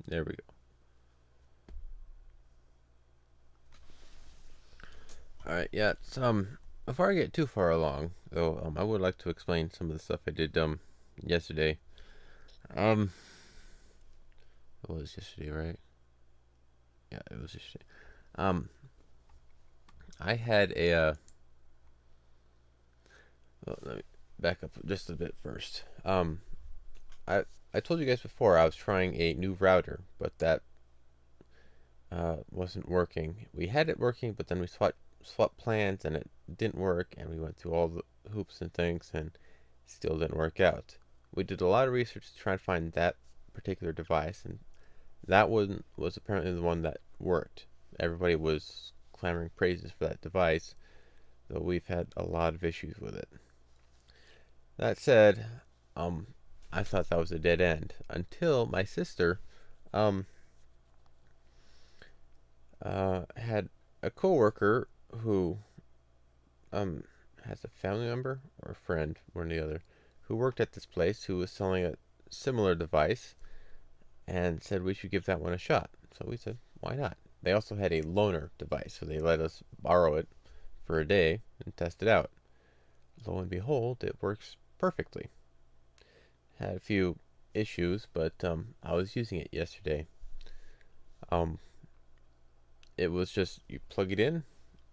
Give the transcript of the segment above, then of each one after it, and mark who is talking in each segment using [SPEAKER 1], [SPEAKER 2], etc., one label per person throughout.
[SPEAKER 1] There we go. Alright, yeah, it's, before I get too far along, though, I would like to explain some of the stuff I did, yesterday. Um, it was yesterday, right? Yeah, it was yesterday. Um, I had well, let me back up just a bit first. I, I told you guys before I was trying a new router, but that, wasn't working. We had it working, but then we swapped plans and it didn't work, and we went through all the hoops and things, and still didn't work out. We did a lot of research to try and find that particular device, and that one was apparently the one that worked. Everybody was clamoring praises for that device, though we've had a lot of issues with it. That said, um, I thought that was a dead end until my sister, um, had a coworker who, um, has a family member or a friend, one or the other, who worked at this place who was selling a similar device and said we should give that one a shot. So we said, why not? They also had a loaner device, so they let us borrow it for a day and test it out. Lo and behold, it works perfectly. Had a few issues, but I was using it yesterday. Um, it was just you plug it in,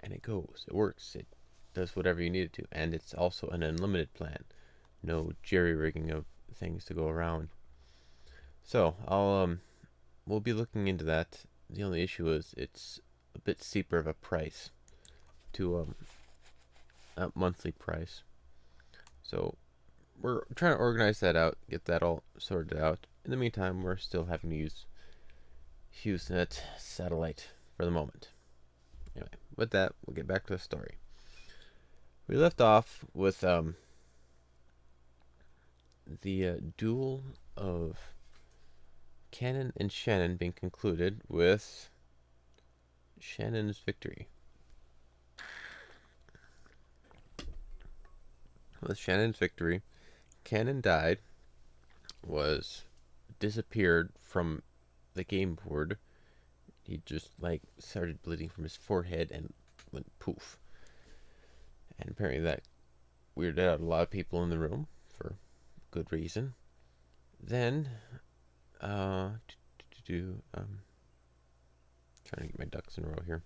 [SPEAKER 1] and it goes. It works. It does whatever you need it to, and it's also an unlimited plan. No jerry rigging of things to go around. So we'll be looking into that. The only issue is it's a bit steeper of a price to a monthly price. So we're trying to organize that out, get that all sorted out. In the meantime, we're still having to use HughesNet satellite for the moment. Anyway, with that, we'll get back to the story. We left off with the duel of Cannon and Shannon being concluded with Shannon's victory. With Shannon's victory, Cannon died, was disappeared from the game board. He just started bleeding from his forehead and went poof. And apparently that weirded out a lot of people in the room for good reason. Then, trying to get my ducks in a row here.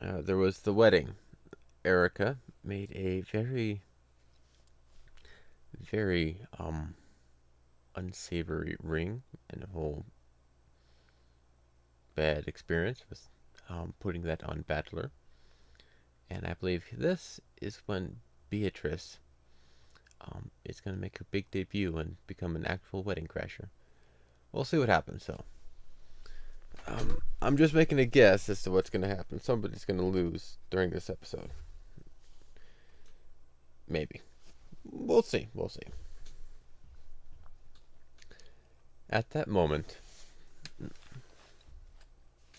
[SPEAKER 1] There was the wedding. Erica made a very, very unsavory ring, and a whole bad experience with putting that on Battler. And I believe this is when Beatrice is going to make her big debut and become an actual wedding crasher. We'll see what happens, though. I'm just making a guess as to what's going to happen. Somebody's going to lose during this episode. Maybe. We'll see. We'll see. At that moment,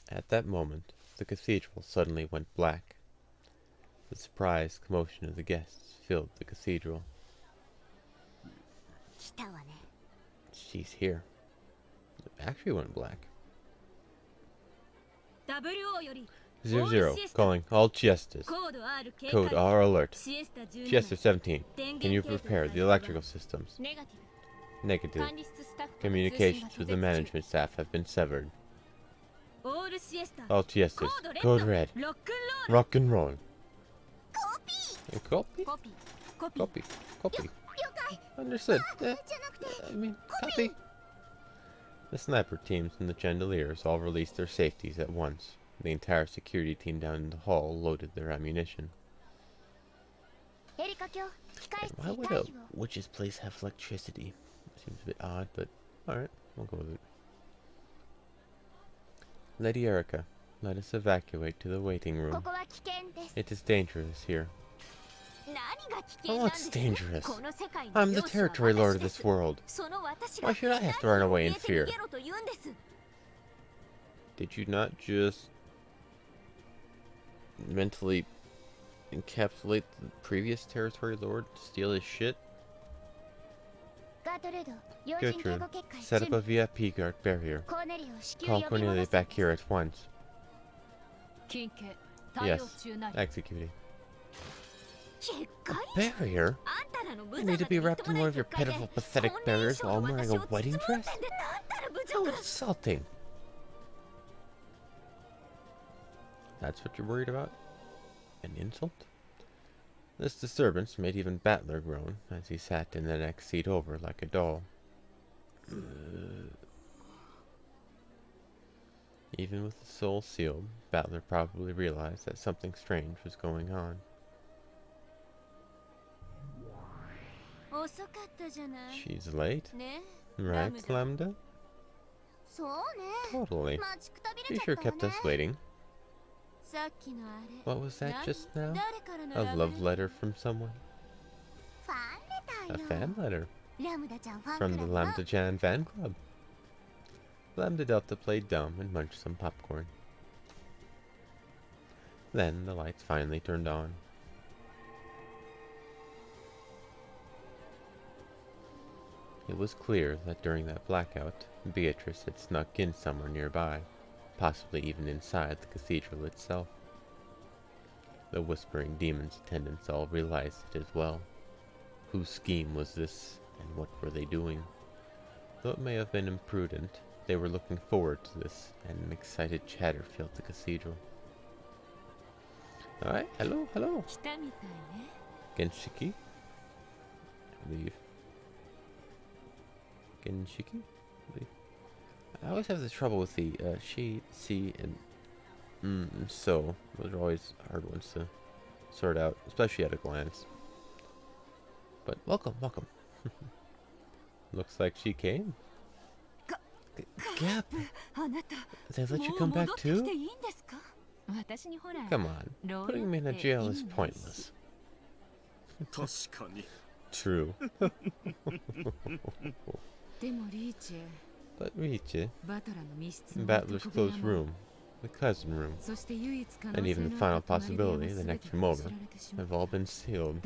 [SPEAKER 1] the cathedral suddenly went black. The surprised commotion of the guests filled the cathedral. She's here. It actually went black. 00, calling all Chiestas. Code R alert. Chiesta 17, can you prepare the electrical systems? Negative. Communications with the management staff have been severed. All Chiestas, code red. Rock and roll. Copy? Copy. Understood. Copy. The sniper teams and the chandeliers all released their safeties at once. The entire security team down in the hall loaded their ammunition. And why would a witch's place have electricity? Seems a bit odd, but alright, we'll go with it. Lady Erica, let us evacuate to the waiting room. It is dangerous here. Oh, it's dangerous. I'm the territory lord of this world. Why should I have to run away in fear? Did you not just mentally encapsulate the previous territory lord to steal his shit? Gertrude, set up a VIP guard barrier. Call Cornelia back here at once. Yes, executing. A barrier? I need to be wrapped in one of your pitiful, pathetic barriers while I'm wearing a wedding dress? How insulting. That's what you're worried about? An insult? This disturbance made even Battler groan as he sat in the next seat over like a doll. Even with his soul sealed, Battler probably realized that something strange was going on. She's late? Right, Lambda? Totally. She sure kept us waiting. What was that just now? A love letter from someone? A fan letter? From the Lambda-chan fan club. Lambda Delta played dumb and munched some popcorn. Then the lights finally turned on. It was clear that during that blackout, Beatrice had snuck in somewhere nearby, possibly even inside the cathedral itself. The whispering demon's attendants all realized it as well. Whose scheme was this, and what were they doing? Though it may have been imprudent, they were looking forward to this, and an excited chatter filled the cathedral. Alright, hello. Genshiki? I believe. Genshiki? I always have this trouble with the she, si, and so. Those are always hard ones to sort out, especially at a glance. But welcome. Looks like she came. Gap! They let you come back too? Come on, putting me in a jail is pointless. True. But Riche, Battler's closed room, the cousin room, and even the final possibility, the next room over, have all been sealed.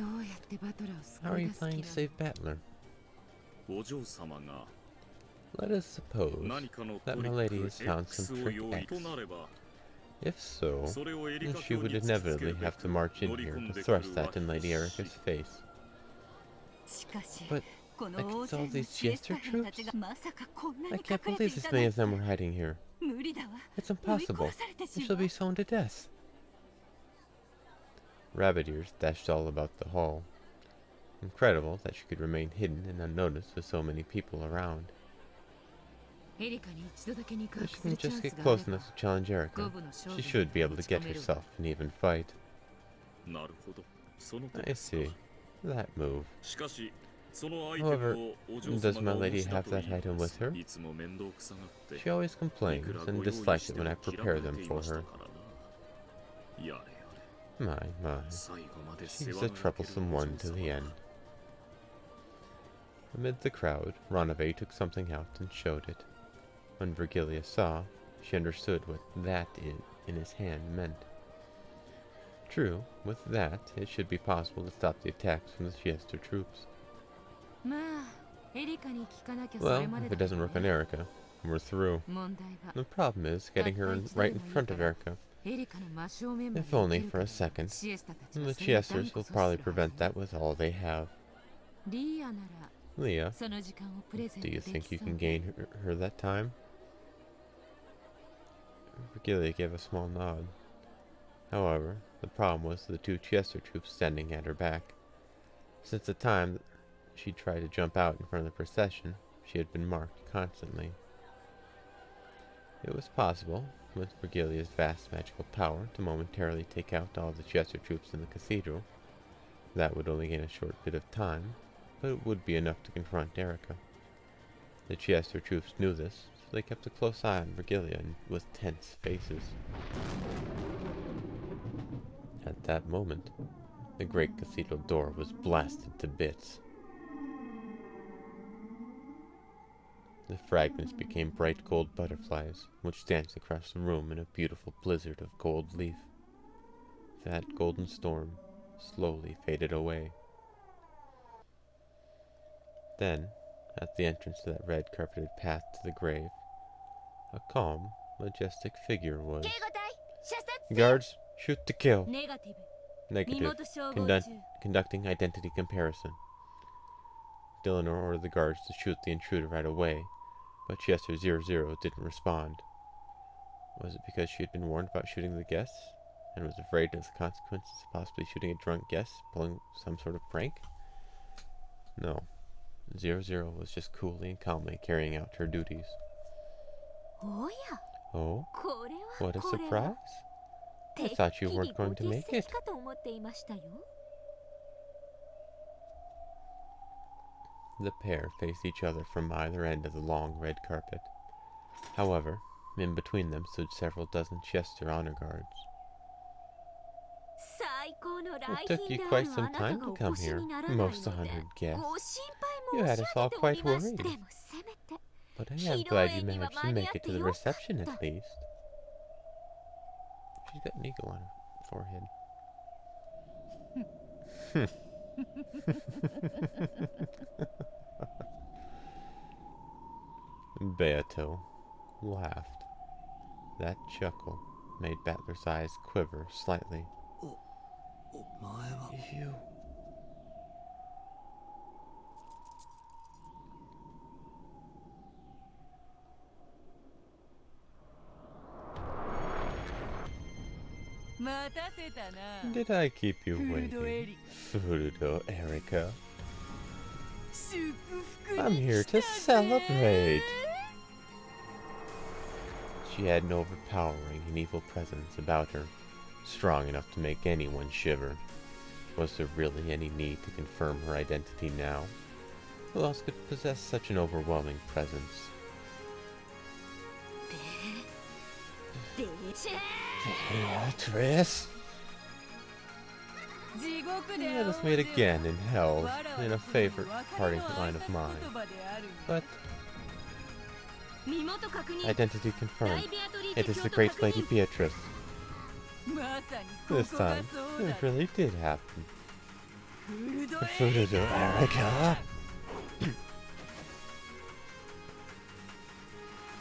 [SPEAKER 1] How are you planning to save Battler? Let us suppose that my lady has found some trick X. If so, then she would inevitably have to march in here to thrust that in Lady Erica's face. But against all these Jester troops? I can't believe this many of them were hiding here. It's impossible. She'll be sewn to death. Rabbit Ears dashed all about the hall. Incredible that she could remain hidden and unnoticed with so many people around. If she can just get close enough to challenge Erica, she should be able to get herself an even fight. I see. That move. However, does my lady have that item with her? She always complains and dislikes it when I prepare them for her. My. She's a troublesome one to the end. Amid the crowd, Ronave took something out and showed it. When Virgilia saw, she understood what that in his hand meant. True, with that, it should be possible to stop the attacks from the Jester troops. Well, if it doesn't work on Erica, we're through. The problem is getting her right in front of Erica. If only for a second. And the Jesters will probably prevent that with all they have. Leah, do you think you can gain her that time? Virgilia gave a small nod. However, the problem was the two Jester troops standing at her back. Since the time that she tried to jump out in front of the procession, she had been marked constantly. It was possible, with Virgilia's vast magical power, to momentarily take out all the Jester troops in the cathedral. That would only gain a short bit of time, but it would be enough to confront Erica. The Jester troops knew this, so they kept a close eye on Virgilia with tense faces. At that moment, the great cathedral door was blasted to bits. The fragments became bright gold butterflies, which danced across the room in a beautiful blizzard of gold leaf. That golden storm slowly faded away. Then, at the entrance to that red carpeted path to the grave, a calm, majestic figure was. Guards, shoot to kill. Negative. Conducting identity comparison. Dillonor ordered the guards to shoot the intruder right away, but Chester 00 didn't respond. Was it because she had been warned about shooting the guests, and was afraid of the consequences of possibly shooting a drunk guest, pulling some sort of prank? No. 00 was just coolly and calmly carrying out her duties. Oh? What a surprise. I thought you weren't going to make it. The pair faced each other from either end of the long red carpet. However, in between them stood several dozen Chester honor guards. It took you quite some time to come here, most 100 guests. You had us all quite worried. But I am glad you managed to make it to the reception at least. She's got an eagle on her forehead. Beato laughed. That chuckle made Battler's eyes quiver slightly. You... Did I keep you waiting, Furudo Erika? I'm here to celebrate! She had an overpowering and evil presence about her, strong enough to make anyone shiver. Was there really any need to confirm her identity now? Who else could possess such an overwhelming presence? Beatrice! Let us meet again in hell, in a favorite parting line of mine. But... identity confirmed. It is the great Lady Beatrice. This time, it really did happen. Furudo Erika!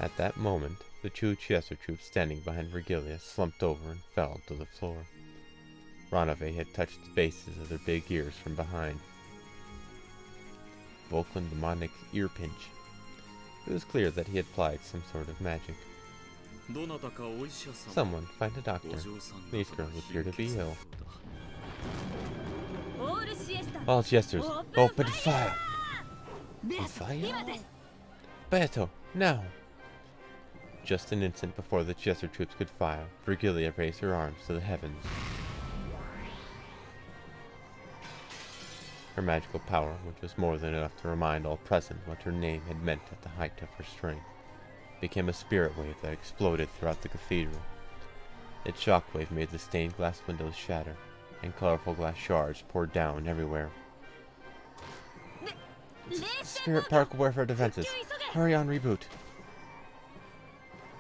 [SPEAKER 1] At that moment, the two Chester troops standing behind Virgilia slumped over and fell to the floor. Ranave had touched the bases of their big ears from behind. Vulcan demonic ear pinch. It was clear that he had applied some sort of magic. Someone find a doctor. These girls appear to be ill. All jesters, open fire! Fire? Beato, now! Just an instant before the Chester troops could fire, Virgilia raised her arms to the heavens. Her magical power, which was more than enough to remind all present what her name had meant at the height of her strength, became a spirit wave that exploded throughout the cathedral. Its shockwave made the stained glass windows shatter, and colorful glass shards poured down everywhere. Spirit particle warfare defenses. Hurry on, reboot.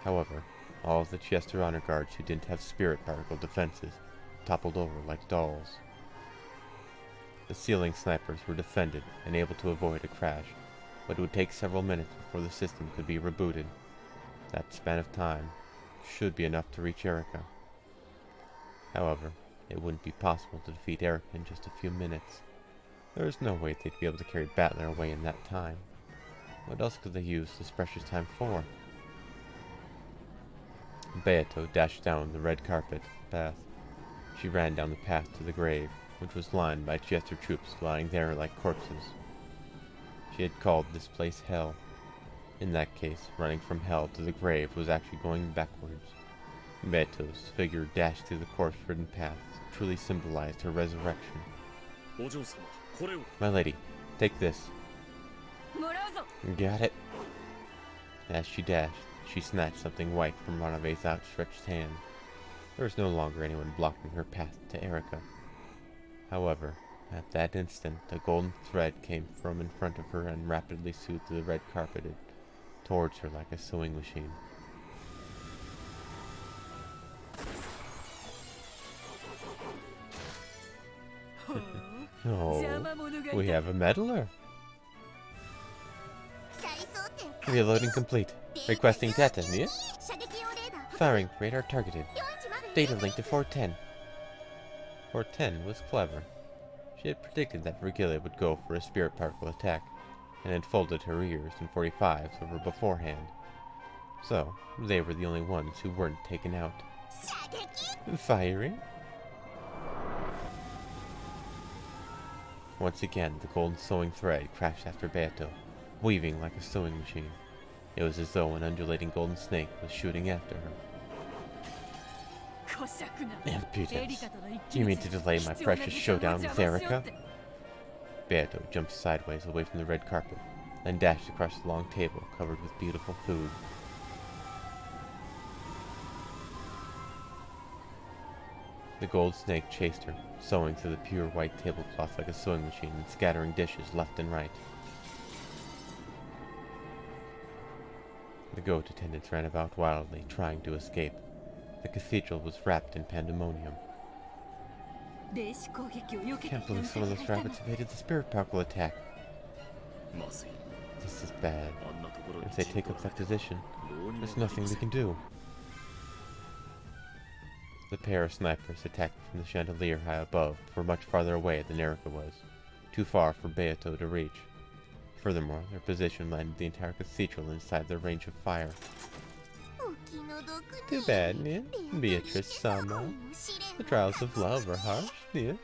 [SPEAKER 1] However, all of the Chester honor guards who didn't have spirit particle defenses toppled over like dolls. The ceiling snipers were defended and able to avoid a crash, but it would take several minutes before the system could be rebooted. That span of time should be enough to reach Erika. However, it wouldn't be possible to defeat Erika in just a few minutes. There was no way they'd be able to carry Battler away in that time. What else could they use this precious time for? Beato dashed down the red carpet path. She ran down the path to the grave, which was lined by Chester troops lying there like corpses. She had called this place hell. In that case, running from hell to the grave was actually going backwards. Beato's figure dashed through the corpse-ridden path, truly symbolized her resurrection. My lady, take this. Got it. As she dashed, she snatched something white from Ranave's outstretched hand. There was no longer anyone blocking her path to Erika. However, at that instant, a golden thread came from in front of her and rapidly soothed the red carpeted towards her like a sewing machine. Oh, we have a meddler. Reloading complete. Requesting data, Nia. Firing radar targeted. Data link to 410. 410 was clever. She had predicted that Vergiliae would go for a spirit particle attack, and had folded her ears and 45s over beforehand. So, they were the only ones who weren't taken out. Firing. Once again, the golden sewing thread crashed after Beato, weaving like a sewing machine. It was as though an undulating golden snake was shooting after her. Impudence. You mean to delay my precious showdown with Erica? Beato jumped sideways away from the red carpet, then dashed across the long table covered with beautiful food. The gold snake chased her, sewing through the pure white tablecloth like a sewing machine and scattering dishes left and right. The goat attendants ran about wildly, trying to escape. The cathedral was wrapped in pandemonium. Can't believe some of those rabbits evaded the spirit particle attack. This is bad. If they take up that position, there's nothing we can do. The pair of snipers attacked from the chandelier high above were much farther away than Erica was, too far for Beato to reach. Furthermore, their position landed the entire cathedral inside their range of fire. Too bad, yeah? Beatrice-sama. The trials of love are harsh, yeah?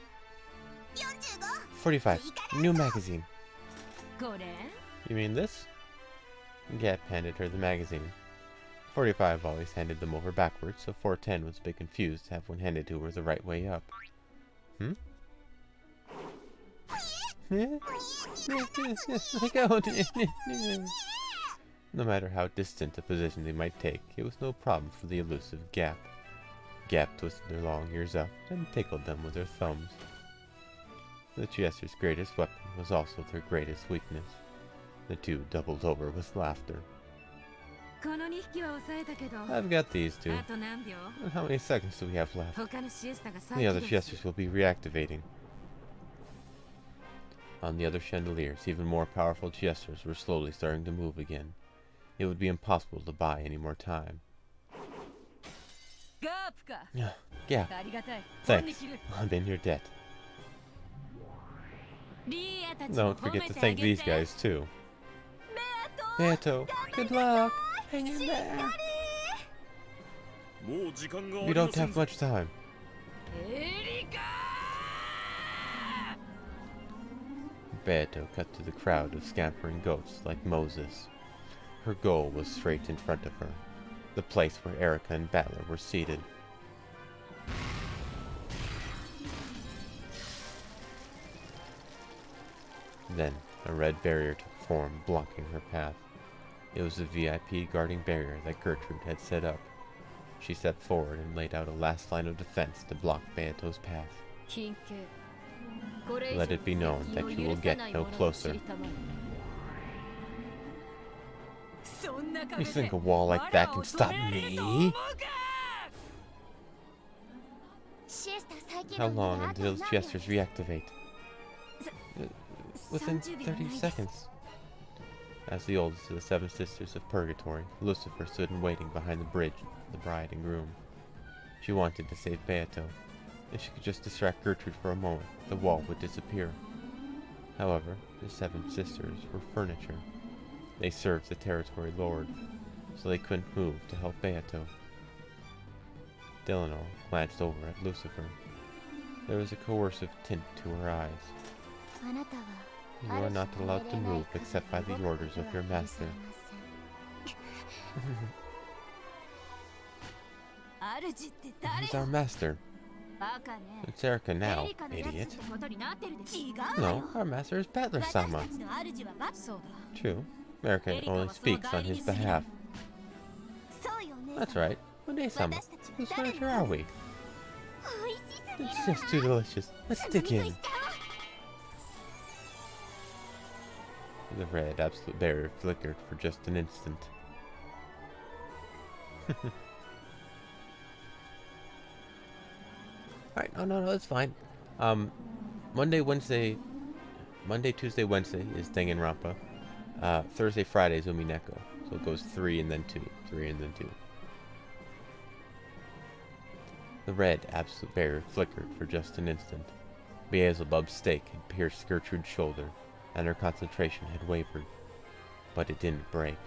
[SPEAKER 1] 45. New magazine. You mean this? Gap handed her the magazine. 45 always handed them over backwards, so 410 was a bit confused to have one handed to her the right way up. Hmm? No matter how distant a position they might take, it was no problem for the elusive Gap. Gap twisted their long ears up and tickled them with her thumbs. The Chiester's greatest weapon was also their greatest weakness. The two doubled over with laughter. I've got these two. How many seconds do we have left? The other Chiesters will be reactivating. On the other chandeliers, even more powerful Chiesters were slowly starting to move again. It would be impossible to buy any more time. Yeah. Thanks. I'm in your debt. Don't forget to thank these guys, too. Beato, good luck. Hang in there. We don't have much time. Beato cut through the crowd of scampering goats like Moses. Her goal was straight in front of her, the place where Erica and Battler were seated. Then, a red barrier took form, blocking her path. It was the VIP guarding barrier that Gertrude had set up. She stepped forward and laid out a last line of defense to block Beato's path. Let it be known that you will get no closer. You think a wall like that can stop me? How long until the Chiesters reactivate? Within 30 seconds. As the oldest of the seven sisters of Purgatory, Lucifer stood in waiting behind the bridge, the bride and groom. She wanted to save Beato. If she could just distract Gertrude for a moment, the wall would disappear. However, the seven sisters were furniture. They served the territory lord, so they couldn't move to help Beato. Delano glanced over at Lucifer. There was a coercive tint to her eyes. You are not allowed to move except by the orders of your master. Who's our master? It's Erica now, idiot. No, our master is Battler-sama. True, Erica only speaks on his behalf. That's right, One-sama. Whose furniture are we? It's just too delicious. Let's dig in. The red absolute barrier flickered for just an instant. Alright, no, it's fine. Monday, Tuesday, Wednesday is Danganronpa. Thursday, Friday is Umineko. So it goes 3 and then 2. 3 and then 2. The red, absolute barrier flickered for just an instant. Beelzebub's stake had pierced Gertrude's shoulder, and her concentration had wavered. But it didn't break.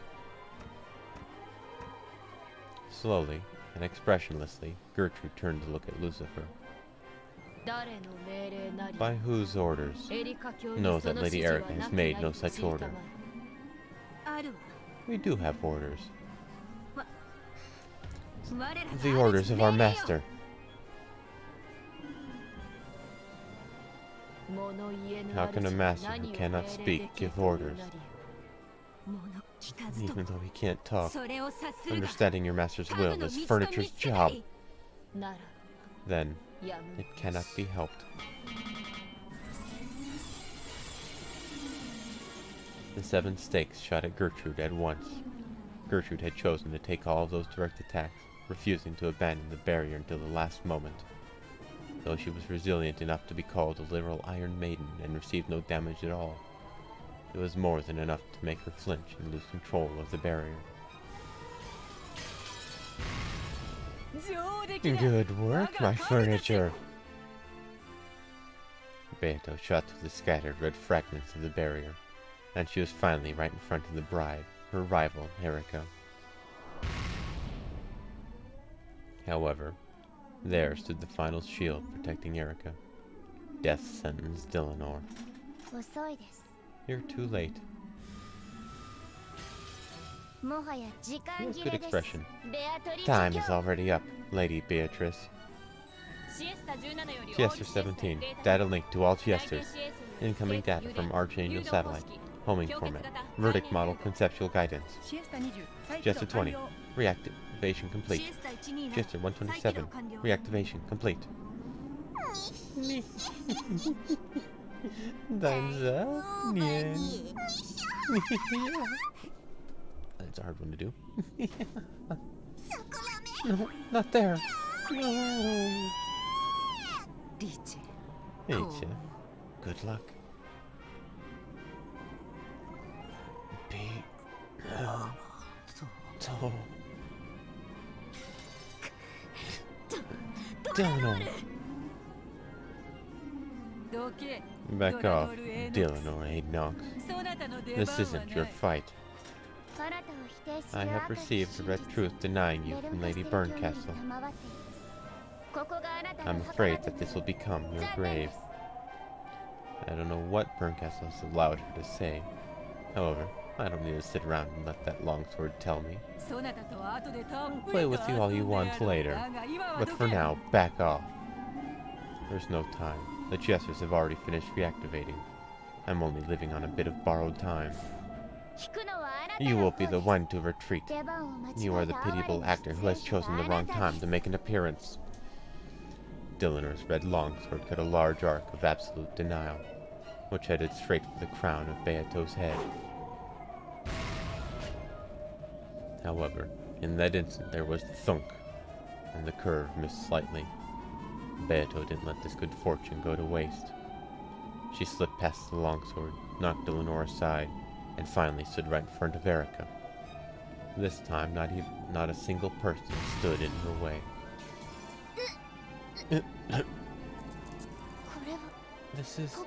[SPEAKER 1] Slowly and expressionlessly, Gertrude turned to look at Lucifer. By whose orders? Know that Lady Erica has made no such order. We do have orders. The orders of our master. How can a master who cannot speak give orders? Even though he can't talk, understanding your master's will is furniture's job. Then, it cannot be helped. The 7 stakes shot at Gertrude at once. Gertrude had chosen to take all of those direct attacks, refusing to abandon the barrier until the last moment. Though she was resilient enough to be called a literal Iron Maiden and received no damage at all, it was more than enough to make her flinch and lose control of the barrier. Good work, my furniture! Beato shot through the scattered red fragments of the barrier, and she was finally right in front of the bride, her rival, Erika. However, there stood the final shield protecting Erika. Death sentence Dillinor. You're too late. Yes, good expression. Time is already up, Lady Beatrice. Siesta 17. Data link to all siestas. Incoming data from Archangel Satellite. Homing format. Verdict model conceptual guidance. Siesta 20. Reactivation complete. Siesta 127. Reactivation complete. That's a hard one to do. No, not there. No. Riche, good luck. Dillinor. Back off, Dillinor 8 Nox. This isn't your fight. I have received the red truth denying you from Lady Burncastle. I'm afraid that this will become your grave. I don't know what Burncastle has allowed her to say. However, I don't need to sit around and let that longsword tell me. I'll play with you all you want later, but for now, back off. There's no time. The jesters have already finished reactivating. I'm only living on a bit of borrowed time. You will be the one to retreat. You are the pitiable actor who has chosen the wrong time to make an appearance. Dillinor's red longsword cut a large arc of absolute denial, which headed straight for the crown of Beato's head. However, in that instant there was the thunk, and the curve missed slightly. Beato didn't let this good fortune go to waste. She slipped past the longsword, knocked Dillinor aside, and finally stood right in front of Erika. This time, not a single person stood in her way. This is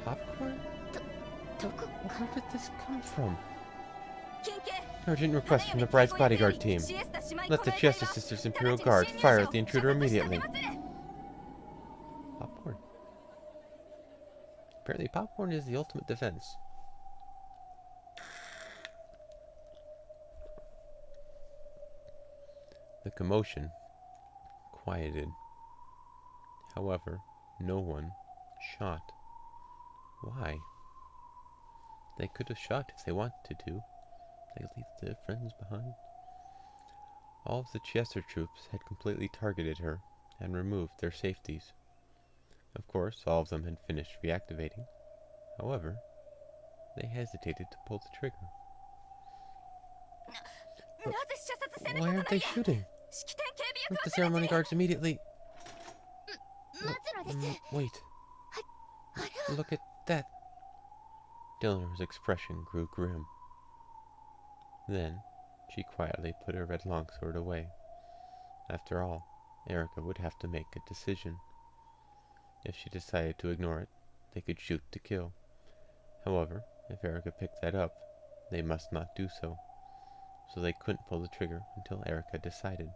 [SPEAKER 1] popcorn? Where did this come from? Urgent request from the bride's bodyguard team. Let the Chiesa Sisters Imperial Guard fire at the intruder immediately. Popcorn. Apparently popcorn is the ultimate defense. The commotion quieted. However, no one shot. Why? They could have shot if they wanted to. They leave their friends behind. All of the Chester troops had completely targeted her and removed their safeties. Of course, all of them had finished reactivating. However, they hesitated to pull the trigger. Why aren't they shooting? Let the ceremony guards immediately. Wait. Look at that. Dillner's expression grew grim. Then, she quietly put her red longsword away. After all, Erica would have to make a decision. If she decided to ignore it, they could shoot to kill. However, if Erica picked that up, they must not do so. So they couldn't pull the trigger until Erica decided.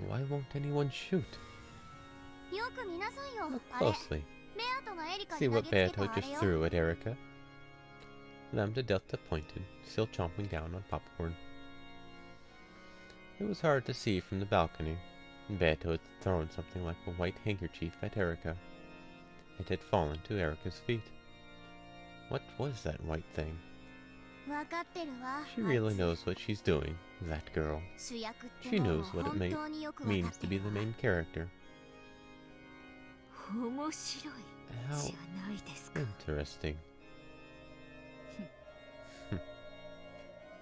[SPEAKER 1] Why won't anyone shoot? Look closely. See what Beato just threw at Erica? Lambda Delta pointed, still chomping down on popcorn. It was hard to see from the balcony. Beato had thrown something like a white handkerchief at Erica. It had fallen to Erica's feet. What was that white thing? She really knows what she's doing, that girl. She knows what it means to be the main character. How interesting.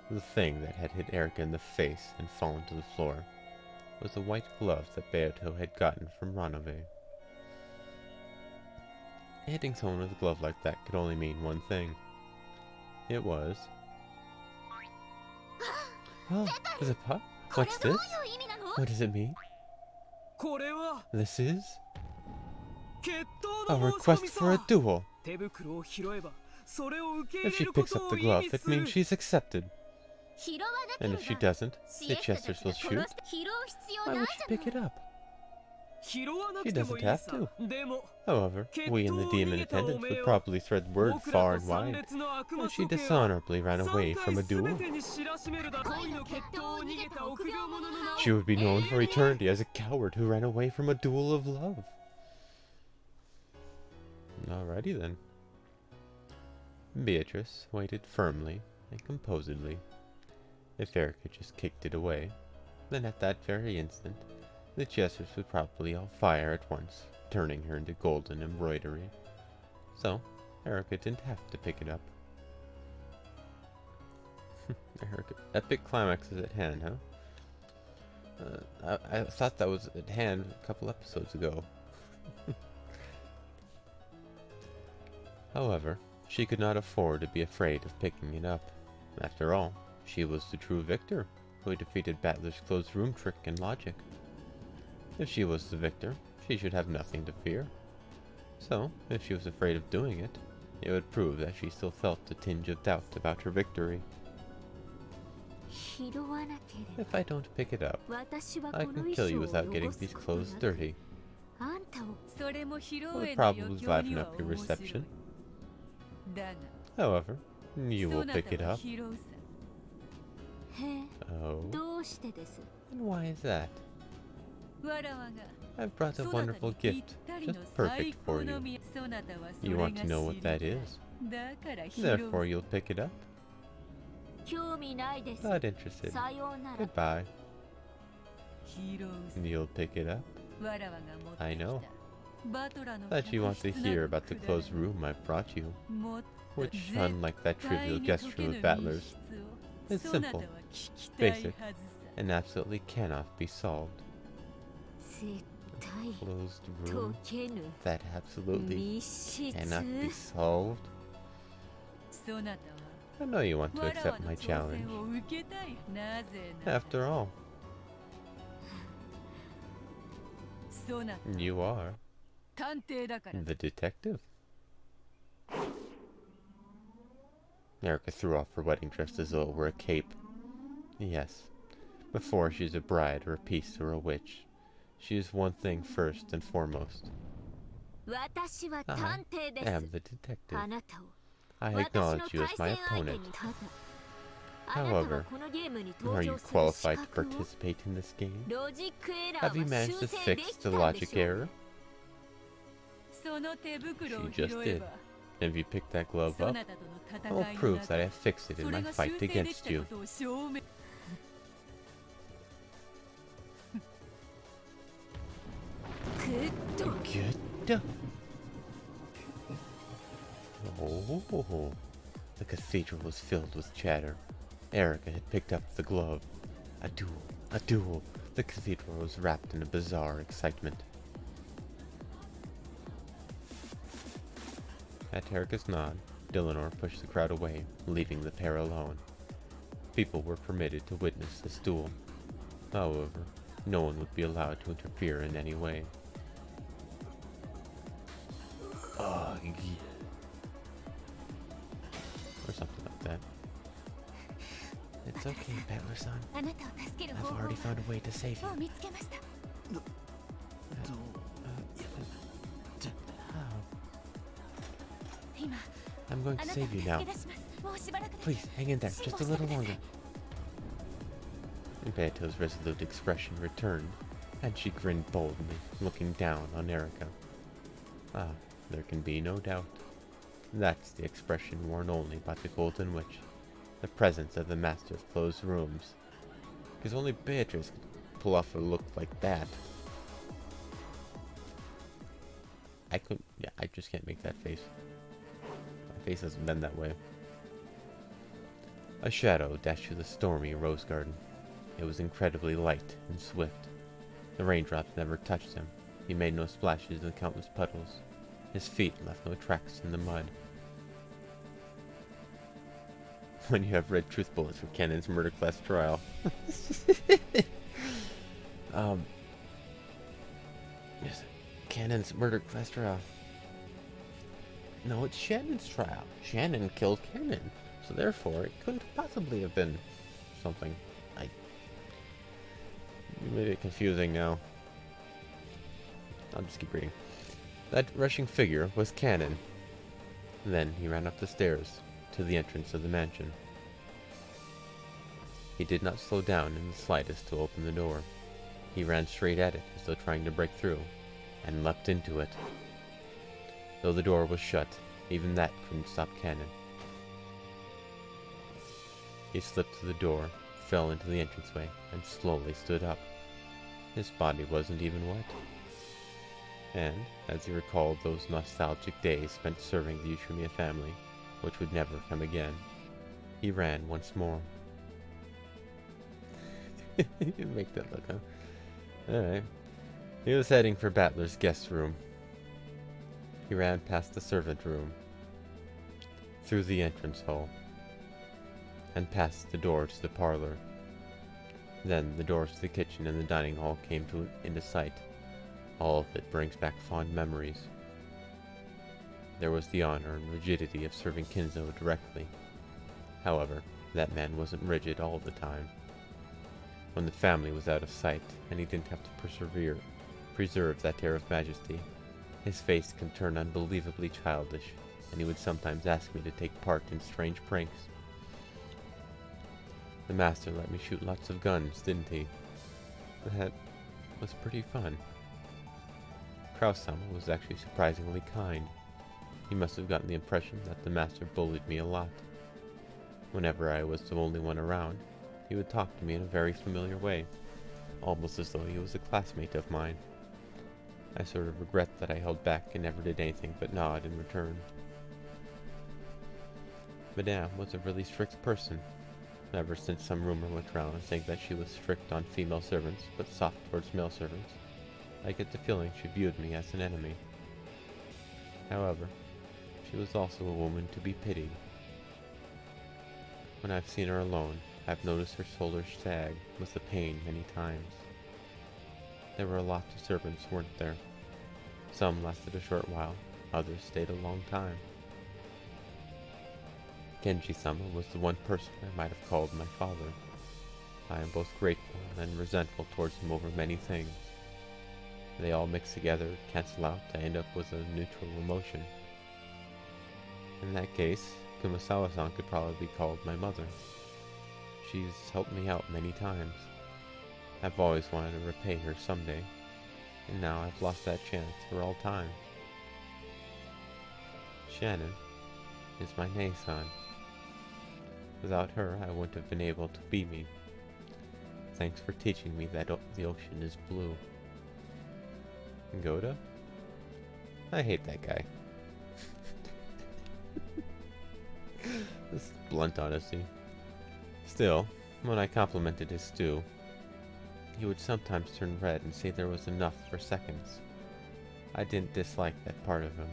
[SPEAKER 1] The thing that had hit Erica in the face and fallen to the floor was the white glove that Beato had gotten from Ranove. Hitting someone with a glove like that could only mean one thing. It was... Oh, is it Pop? What's this? What does it mean? This is... a request for a duel. If she picks up the glove, it means she's accepted. And if she doesn't, the Chesters will shoot. Why would she pick it up? She doesn't have to. However, we in the demon attendants would probably spread word far and wide that she dishonorably ran away from a duel. She would be known for eternity as a coward who ran away from a duel of love. Alrighty then. Beatrice waited firmly and composedly. If Erica just kicked it away, then at that very instant, the Chesters would probably all fire at once, turning her into golden embroidery. So, Erica didn't have to pick it up. Erica, epic climax is at hand, huh? I thought that was at hand a couple episodes ago. However, she could not afford to be afraid of picking it up. After all, she was the true victor, who had defeated Battler's closed room trick and logic. If she was the victor, she should have nothing to fear. So, if she was afraid of doing it, it would prove that she still felt a tinge of doubt about her victory. If I don't pick it up, I can kill you without getting these clothes dirty. It would probably liven up your reception. However, you will pick it up. Oh, and why is that? I've brought a wonderful gift, just perfect for you. You want to know what that is? Therefore you'll pick it up? Not interested. Goodbye. You'll pick it up? I know. That you want to hear about the closed room I've brought you, which, unlike that trivial gesture of Battler's, is simple, basic, and absolutely cannot be solved. Closed room that absolutely cannot be solved? I know you want to accept my challenge. After all, you are the detective. Erica threw off her wedding dress as though it were a cape. Yes, before she's a bride or a priest or a witch, she is one thing first and foremost. I am the detective. I acknowledge you as my opponent. However, are you qualified to participate in this game? Have you managed to fix the logic error? She just did. And if you pick that glove up, I will prove that I fixed it in my fight against you. Good. Oh, the cathedral was filled with chatter. Erica had picked up the glove. A duel. The cathedral was wrapped in a bizarre excitement. At Erica's nod, Dillinor pushed the crowd away, leaving the pair alone. People were permitted to witness this duel. However, no one would be allowed to interfere in any way. Ugh. Or something like that. It's okay, Battler-san. I've already found a way to save you. I'm going to save you now. Please, hang in there, just a little longer. Beato's resolute expression returned, and she grinned boldly, looking down on Erica. Ah, there can be no doubt. That's the expression worn only by the Golden Witch, the presence of the Master of Closed Rooms. Because only Beatrice could pull off a look like that. I just can't make that face. My face hasn't been that way. A shadow dashed through the stormy rose garden. It was incredibly light and swift. The raindrops never touched him. He made no splashes in the countless puddles. His feet left no tracks in the mud. When you have read Truth Bullets for Cannon's murder class trial. Yes, Cannon's murder class trial. No, it's Shannon's trial. Shannon killed Cannon, so therefore it couldn't possibly have been something. You made it confusing now. I'll just keep reading. That rushing figure was Cannon. Then he ran up the stairs to the entrance of the mansion. He did not slow down in the slightest to open the door. He ran straight at it as though trying to break through, and leapt into it. Though the door was shut, even that couldn't stop Cannon. He slipped through the door, fell into the entranceway, and slowly stood up. His body wasn't even wet. And, as he recalled those nostalgic days spent serving the Ushimiya family, which would never come again, he ran once more. You make that look, huh? Alright. He was heading for Battler's guest room. He ran past the servant room, through the entrance hall, and past the door to the parlor. Then the doors to the kitchen and the dining hall came into sight. All of it brings back fond memories. There was the honor and rigidity of serving Kinzo directly. However, that man wasn't rigid all the time. When the family was out of sight, and he didn't have to preserve that air of majesty, his face can turn unbelievably childish, and he would sometimes ask me to take part in strange pranks. The master let me shoot lots of guns, didn't he? That was pretty fun. Kraus-sama was actually surprisingly kind. He must have gotten the impression that the master bullied me a lot. Whenever I was the only one around, he would talk to me in a very familiar way, almost as though he was a classmate of mine. I sort of regret that I held back and never did anything but nod in return. Madame was a really strict person, ever since some rumor went round saying that she was strict on female servants but soft towards male servants. I get the feeling she viewed me as an enemy. However, she was also a woman to be pitied. When I've seen her alone, I've noticed her shoulders sag with the pain many times. There were a lot of servants, weren't there? Some lasted a short while, others stayed a long time. Kenji-sama was the one person I might have called my father. I am both grateful and resentful towards him over many things. They all mix together, cancel out to end up with a neutral emotion. In that case, Kumasawa-san could probably be called my mother. She's helped me out many times. I've always wanted to repay her someday, and now I've lost that chance for all time. Shannon is my Nei-san. Without her, I wouldn't have been able to be me. Thanks for teaching me that the ocean is blue. Goda? I hate that guy. This is blunt honesty. Still, when I complimented his stew, he would sometimes turn red and say there was enough for seconds. I didn't dislike that part of him.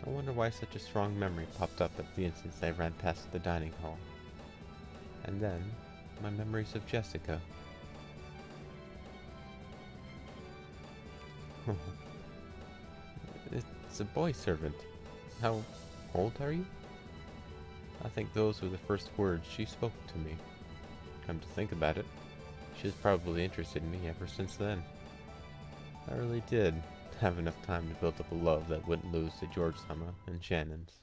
[SPEAKER 1] I wonder why such a strong memory popped up at the instant I ran past the dining hall. And then, my memories of Jessica. It's a boy servant. How old are you? I think those were the first words she spoke to me. Come to think about it, she was probably interested in me ever since then. I really did have enough time to build up a love that wouldn't lose to George-sama and Shannon's.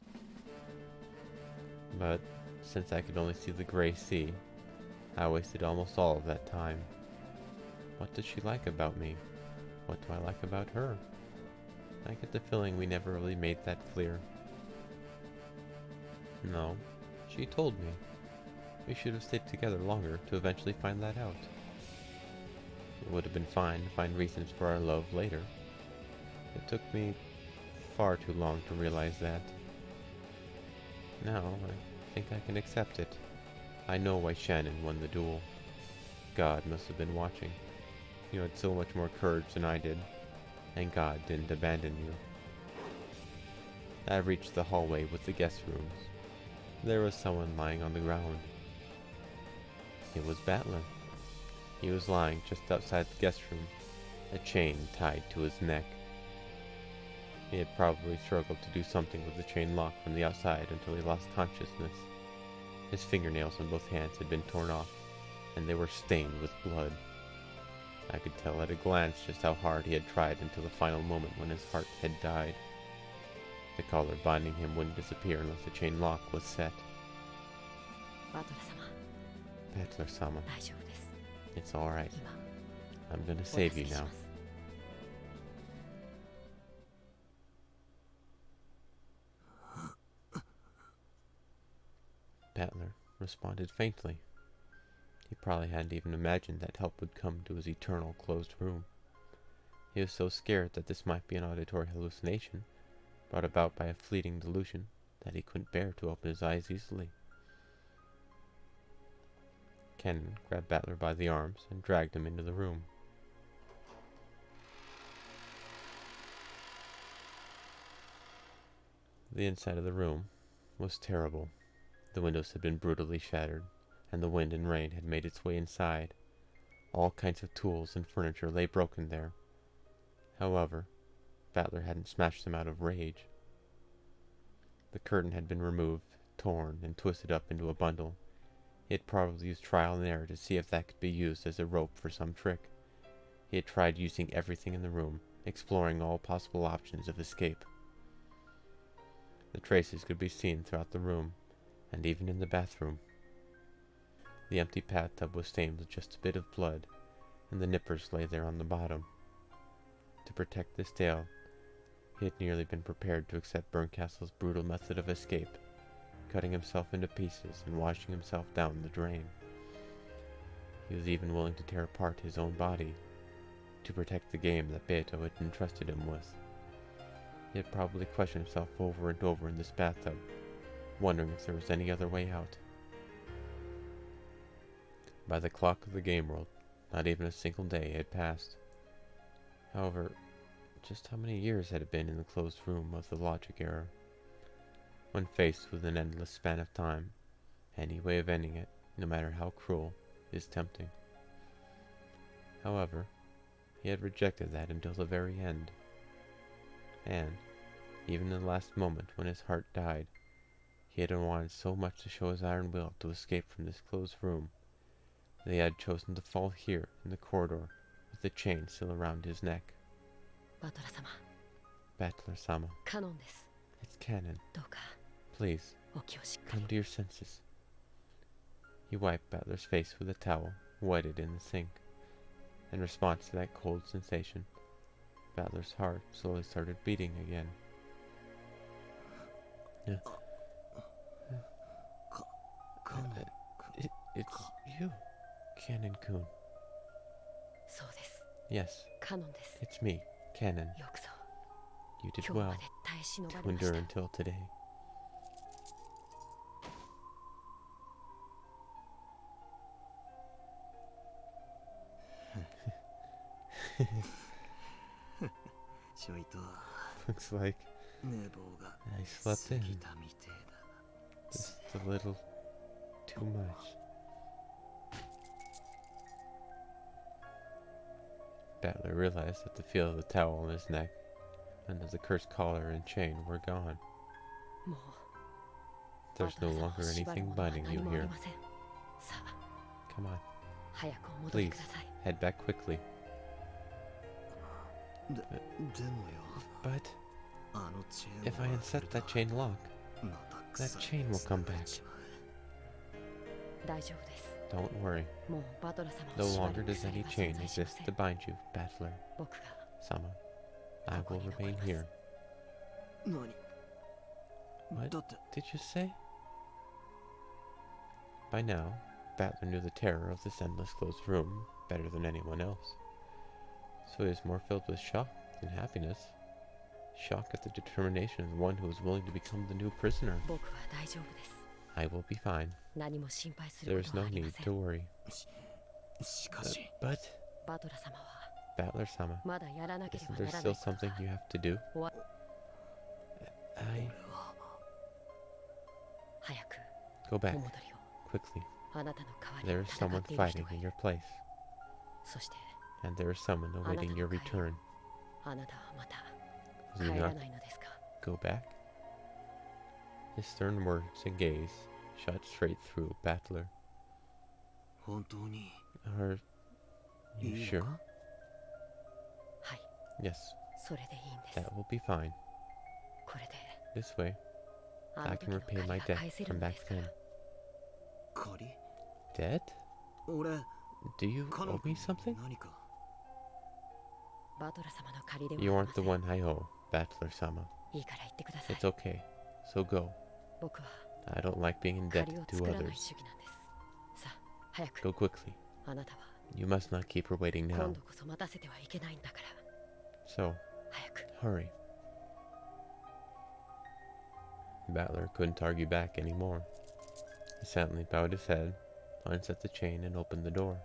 [SPEAKER 1] But since I could only see the gray sea, I wasted almost all of that time. What does she like about me? What do I like about her? I get the feeling we never really made that clear. No, she told me. We should have stayed together longer to eventually find that out. It would have been fine to find reasons for our love later. It took me far too long to realize that. Now, I think I can accept it. I know why Shannon won the duel. God must have been watching. You had so much more courage than I did, and God didn't abandon you. I reached the hallway with the guest rooms. There was someone lying on the ground. It was Battler. He was lying just outside the guest room, a chain tied to his neck. He had probably struggled to do something with the chain lock from the outside until he lost consciousness. His fingernails on both hands had been torn off, and they were stained with blood. I could tell at a glance just how hard he had tried until the final moment when his heart had died. The collar binding him wouldn't disappear unless the chain lock was set. Battler-sama, it's alright. I'm gonna save you now. Battler responded faintly. He probably hadn't even imagined that help would come to his eternal closed room. He was so scared that this might be an auditory hallucination, brought about by a fleeting delusion, that he couldn't bear to open his eyes easily. Kennen grabbed Battler by the arms and dragged him into the room. The inside of the room was terrible. The windows had been brutally shattered, and the wind and rain had made its way inside. All kinds of tools and furniture lay broken there. However, Battler hadn't smashed them out of rage. The curtain had been removed, torn, and twisted up into a bundle. He had probably used trial and error to see if that could be used as a rope for some trick. He had tried using everything in the room, exploring all possible options of escape. The traces could be seen throughout the room, and even in the bathroom. The empty bathtub was stained with just a bit of blood, and the nippers lay there on the bottom. To protect this tale, he had nearly been prepared to accept Berncastle's brutal method of escape, cutting himself into pieces and washing himself down the drain. He was even willing to tear apart his own body to protect the game that Beto had entrusted him with. He had probably questioned himself over and over in this bathtub, wondering if there was any other way out. By the clock of the game world, not even a single day had passed. However, just how many years had it been in the closed room of the logic era? When faced with an endless span of time, any way of ending it, no matter how cruel, is tempting. However, he had rejected that until the very end. And, even in the last moment when his heart died, he had wanted so much to show his iron will to escape from this closed room that he had chosen to fall here in the corridor with the chain still around his neck. Battler-sama, it's canon. Please, come to your senses. He wiped Battler's face with a towel, wetted in the sink. In response to that cold sensation, Battler's heart slowly started beating again. It's you, Canon-kun. Yes, it's me, Canon. You did well to endure until today. Looks like I slept in just a little too much. Battler realized that the feel of the towel on his neck and of the cursed collar and chain were gone. There's no longer anything binding you here. Come on. Please, head back quickly. But if I unset that chain lock, that chain will come back. Don't worry. No longer does any chain exist to bind you, Battler. Sama, I will remain here. What did you say? By now, Battler knew the terror of this endless closed room better than anyone else. So he was more filled with shock than happiness. Shock at the determination of the one who was willing to become the new prisoner. I will be fine. There is no need to worry. But Battler-sama, isn't there still something you have to do? Go back, quickly. There is someone fighting in your place. And there is someone awaiting your return. Will you not go back? His stern words and gaze shot straight through Battler. Are you sure? Yes, that will be fine. This way, I can repay my debt from back then. Debt? Do you owe me something? You aren't the one I owe, Battler-sama. It's okay, so go. I don't like being in debt to others. Go quickly. You must not keep her waiting now. So, hurry. Battler couldn't argue back anymore. He silently bowed his head, unset the chain, and opened the door.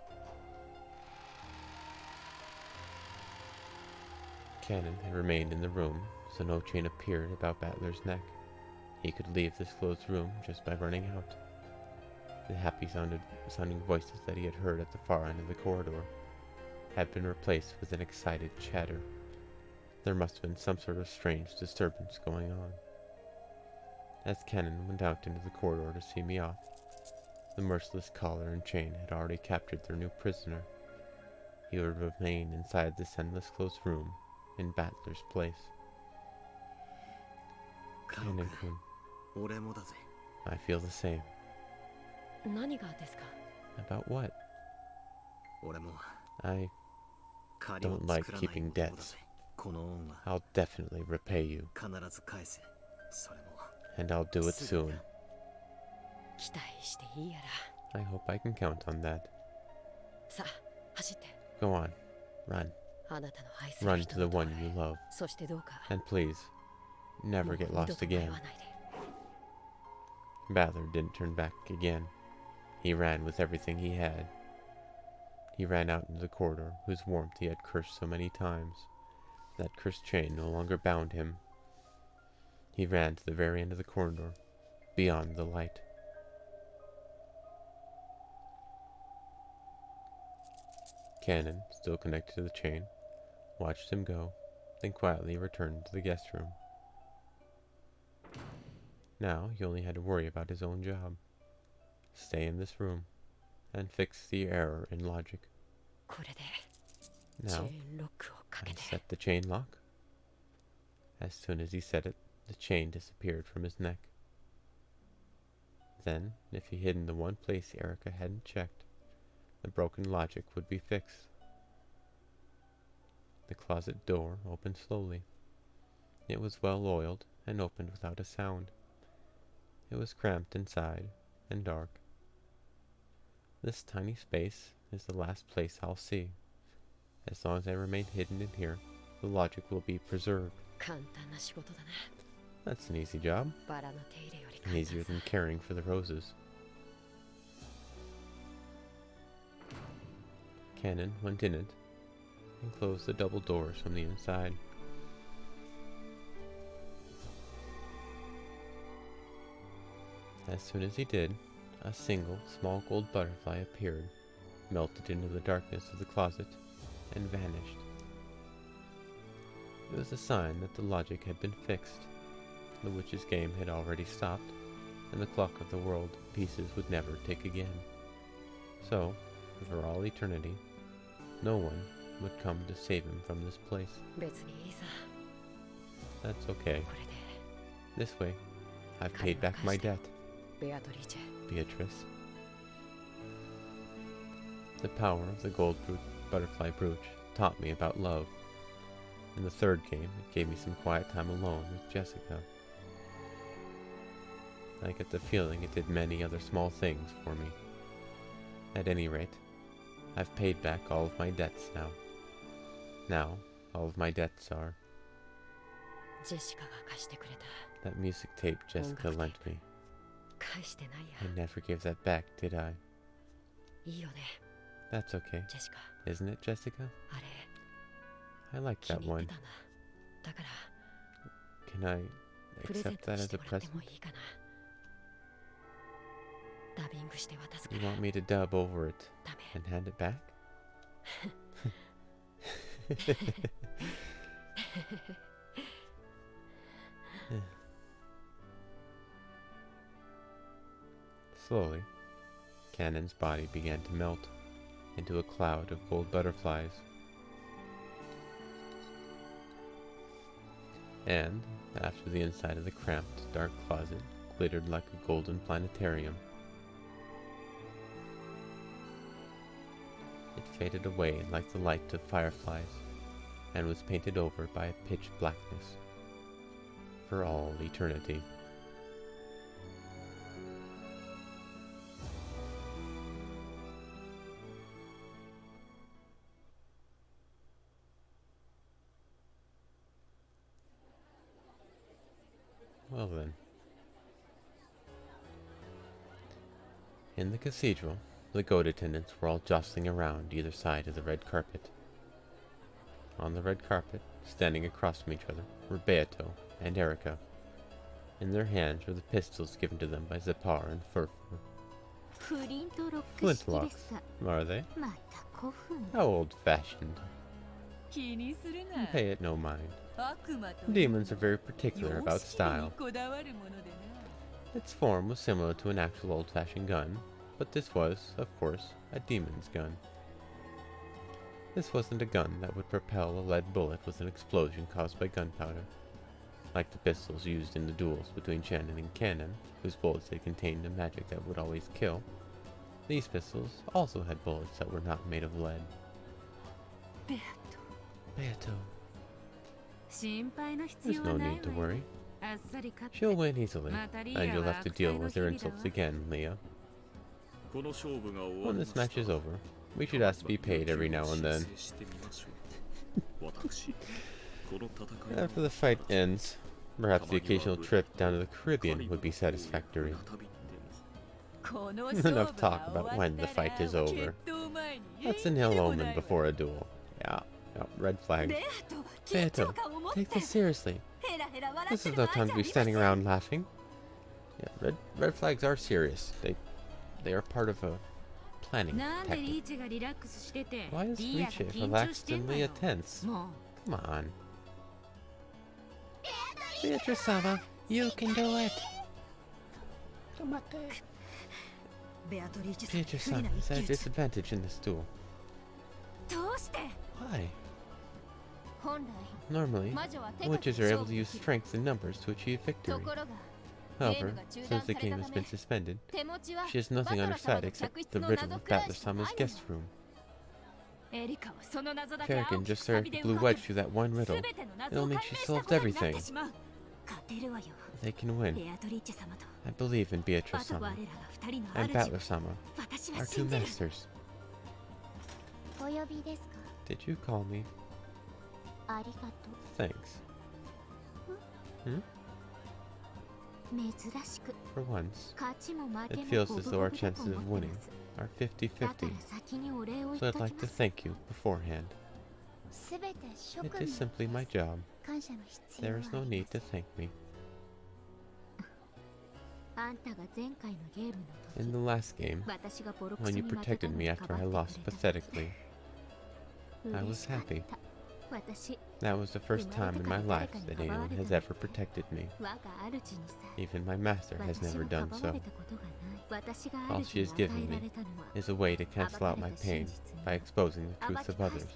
[SPEAKER 1] Cannon had remained in the room, so no chain appeared about Battler's neck. He could leave this closed room just by running out. The happy sounding voices that he had heard at the far end of the corridor had been replaced with an excited chatter. There must have been some sort of strange disturbance going on. As Cannon went out into the corridor to see me off, the merciless collar and chain had already captured their new prisoner. He would remain inside this endless closed room in Battler's place. Cannon-kun, I feel the same. About what? I don't like keeping debts. I'll definitely repay you. And I'll do it soon. I hope I can count on that. Go on, run. Run to the one you love. And please, never get lost again. Battler didn't turn back again. He ran with everything he had. He ran out into the corridor, whose warmth he had cursed so many times. That cursed chain no longer bound him. He ran to the very end of the corridor, beyond the light. Cannon, still connected to the chain, watched him go, then quietly returned to the guest room. Now he only had to worry about his own job. Stay in this room, and fix the error in logic. Now, set the chain lock. As soon as he said it, the chain disappeared from his neck. Then, if he hid in the one place Erica hadn't checked, the broken logic would be fixed. The closet door opened slowly. It was well oiled and opened without a sound. It was cramped inside and dark. This tiny space is the last place I'll see. As long as I remain hidden in here, the logic will be preserved. That's an easy job. Easier than caring for the roses. Cannon went in it and closed the double doors from the inside. As soon as he did, a single small gold butterfly appeared, melted into the darkness of the closet, and vanished. It was a sign that the logic had been fixed. The witch's game had already stopped, and the clock of the world of pieces would never tick again. So, for all eternity, no one would come to save him from this place. That's okay. This way, I've paid back my debt. Beatrice. The power of the gold butterfly brooch taught me about love. In the third game, it gave me some quiet time alone with Jessica. I get the feeling it did many other small things for me. At any rate, I've paid back all of my debts now. Now, all of my debts are... That music tape Jessica lent me. I never gave that back, did I? That's okay. Isn't it, Jessica? I like that one. Can I accept that as a present? You want me to dub over it and hand it back? Slowly, Cannon's body began to melt into a cloud of gold butterflies. And, after the inside of the cramped, dark closet glittered like a golden planetarium, it faded away like the light of fireflies, and was painted over by a pitch blackness, for all eternity. Well then. In the cathedral, the goat attendants were all jostling around either side of the red carpet. On the red carpet, standing across from each other, were Beato and Erica. In their hands were the pistols given to them by Zepar and Furfur. Flintlocks, are they? How old-fashioned. Pay it no mind. Demons are very particular about style. Its form was similar to an actual old-fashioned gun, but this was, of course, a demon's gun. This wasn't a gun that would propel a lead bullet with an explosion caused by gunpowder, like the pistols used in the duels between Shannon and Cannon, whose bullets had contained a magic that would always kill. These pistols also had bullets that were not made of lead. Beato. There's no need to worry. She'll win easily, and you'll have to deal with her insults again, Leah. When this match is over, we should ask to be paid every now and then. After the fight ends, perhaps the occasional trip down to the Caribbean would be satisfactory. Enough talk about when the fight is over. That's an ill omen before a duel. Yeah, red flag. Beato, take this seriously. This is no time to be standing around laughing. Yeah, red flags are serious. They are part of a planning tactic. Why is Riche relaxed and Leah tense? Come on. Beatrice-sama, you can do it. Beatrice-sama is at a disadvantage in this duel. Why? Normally, witches are able to use strength in numbers to achieve victory. However, since the game has been suspended, she has nothing on her side except the riddle of Battler-sama's guest room. Farrakhan just served a blue wedge through that one riddle. It'll mean she solved everything. They can win. I believe in Beatrice-sama and Battler-sama, our two masters. Did you call me? Thanks. For once, it feels as though our chances of winning are 50-50, so I'd like to thank you beforehand. It is simply my job. There is no need to thank me. In the last game, when you protected me after I lost pathetically, I was happy. That was the first time in my life that anyone has ever protected me. Even my master has never done so. All she has given me is a way to cancel out my pain by exposing the truth of others,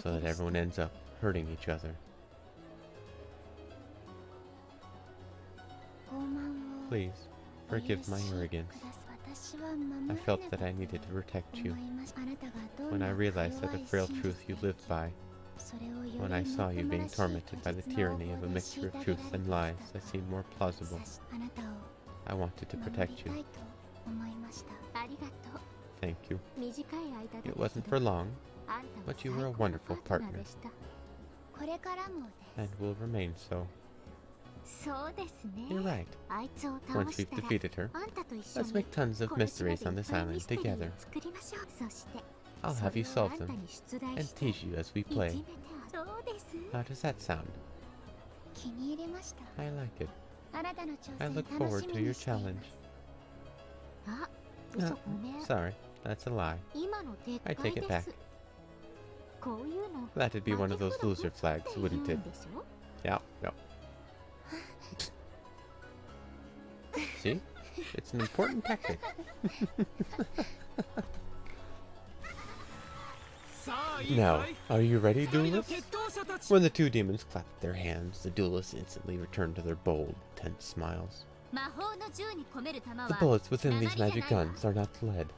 [SPEAKER 1] so that everyone ends up hurting each other. Please, forgive my arrogance. I felt that I needed to protect you. When I realized that the frail truth you lived by, when I saw you being tormented by the tyranny of a mixture of truth and lies that seemed more plausible, I wanted to protect you. Thank you. It wasn't for long, but you were a wonderful partner, and will remain so. You're right. Once we've defeated her, let's make tons of mysteries on this island together. I'll have you solve them, and tease you as we play. How does that sound? I like it. I look forward to your challenge. Sorry, that's a lie. I take it back. That'd be one of those loser flags, wouldn't it? Yeah, no. See? It's an important tactic. Now, are you ready, duelists? When the two demons clapped their hands, the duelists instantly returned to their bold, tense smiles. The bullets within these magic guns are not lead.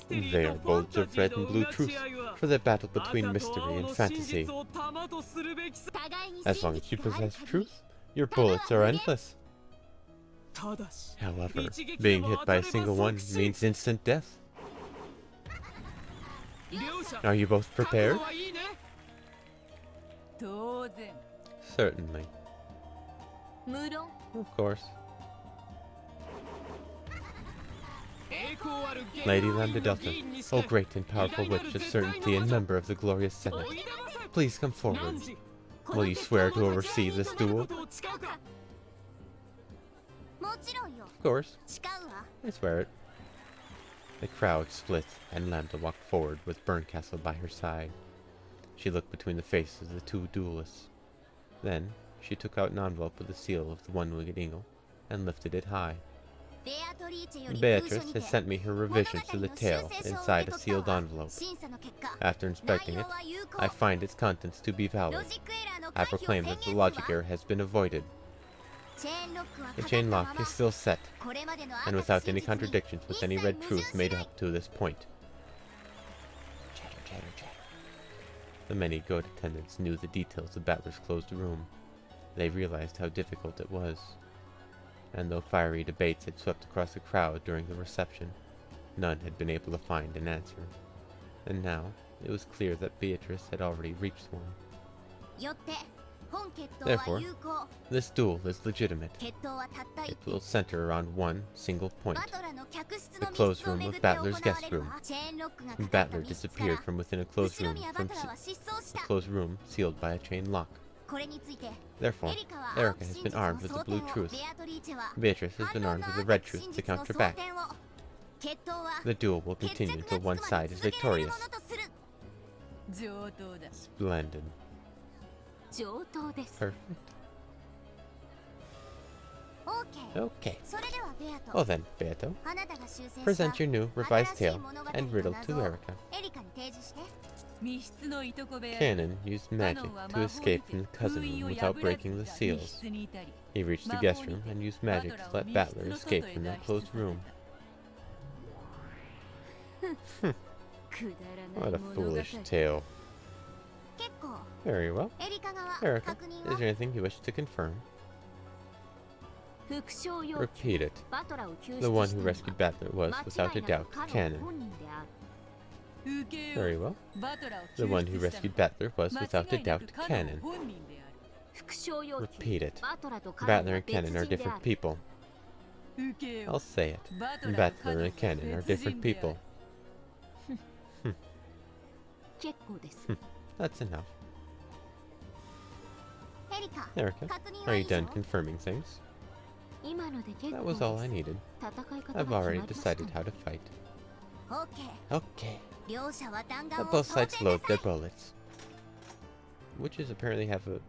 [SPEAKER 1] They are bolts of red and blue truth for the battle between mystery and fantasy. As long as you possess truth, your bullets are endless. However, being hit by a single one means instant death. Are you both prepared? Certainly. Of course. Lady Lambda-Delta, O great and powerful witch of certainty and member of the glorious Senate, please come forward. Will you swear to oversee this duel? Of course. I swear it. The crowd split, and Lambda walked forward with Burncastle by her side. She looked between the faces of the two duelists. Then, she took out an envelope with the seal of the one-winged eagle, and lifted it high. Beatrice has sent me her revisions to the tale inside a sealed envelope. After inspecting it, I find its contents to be valid. I proclaim that the logic error has been avoided. The chain lock is still set, and without any contradictions with any red truth made up to this point. Chatter, chatter, chatter. The many goat attendants knew the details of Battler's closed room. They realized how difficult it was. And though fiery debates had swept across the crowd during the reception, none had been able to find an answer. And now, it was clear that Beatrice had already reached one. Therefore, this duel is legitimate. It will center around one single point: the closed room of Battler's guest room. Battler disappeared from within a closed room sealed by a chain lock. Therefore, Erica has been armed with the blue truth. Beatrice has been armed with the red truth to counter back. The duel will continue until one side is victorious. Splendid. Perfect. Okay. Well then, Beato, present your new revised tale and riddle to Erica. Canon used magic to escape from the cousin room without breaking the seals. He reached the guest room and used magic to let Battler escape from that closed room. What a foolish tale. Very well. Erica, is there anything you wish to confirm? Repeat it. The one who rescued Battler was, without a doubt, Canon. Very well. The one who rescued Battler was, without a doubt, Canon. Repeat it. Battler and Canon are different people. I'll say it. Battler and Canon are different people. That's enough. Erica, are you done confirming things? That was all I needed. I've already decided how to fight. Okay. Let both sides load their bullets. Witches apparently have a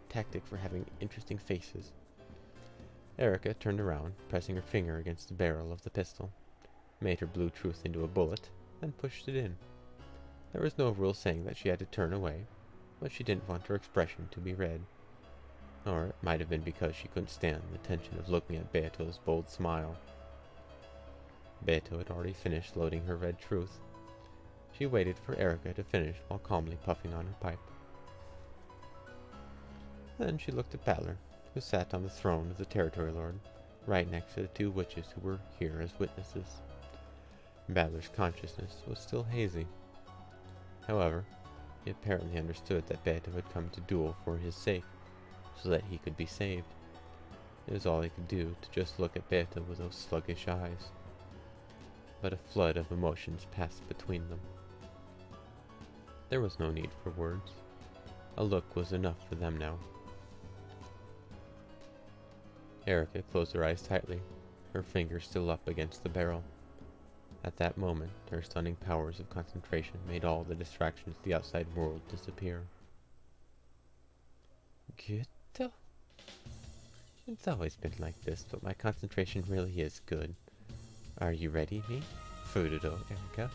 [SPEAKER 1] tactic for having interesting faces. Erica turned around, pressing her finger against the barrel of the pistol, made her blue truth into a bullet, then pushed it in. There was no rule saying that she had to turn away, but she didn't want her expression to be read. Or it might have been because she couldn't stand the tension of looking at Beato's bold smile. Beato had already finished loading her red truth. She waited for Erica to finish while calmly puffing on her pipe. Then she looked at Battler, who sat on the throne of the Territory Lord, right next to the two witches who were here as witnesses. Battler's consciousness was still hazy. However, he apparently understood that Beato had come to duel for his sake, so that he could be saved. It was all he could do to just look at Beato with those sluggish eyes. But a flood of emotions passed between them. There was no need for words. A look was enough for them now. Erica closed her eyes tightly, her fingers still up against the barrel. At that moment, her stunning powers of concentration made all the distractions of the outside world disappear. Good. It's always been like this, but my concentration really is good. Are you ready, me? Furudo, Erica.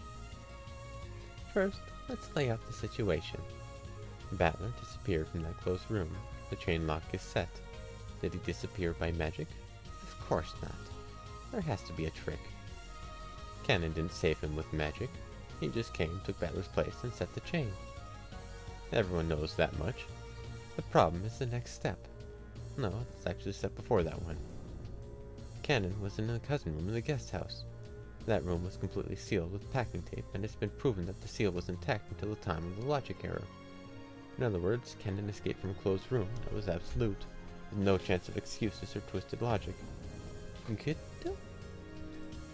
[SPEAKER 1] First, let's lay out the situation. Battler disappeared from that closed room. The chain lock is set. Did he disappear by magic? Of course not. There has to be a trick. Cannon didn't save him with magic. He just came, took Battler's place, and set the chain. Everyone knows that much. The problem is the next step. No, it's actually a step before that one. Cannon was in the cousin room in the guest house. That room was completely sealed with packing tape, and it's been proven that the seal was intact until the time of the logic error. In other words, Cannon escaped from a closed room that was absolute, with no chance of excuses or twisted logic. Good?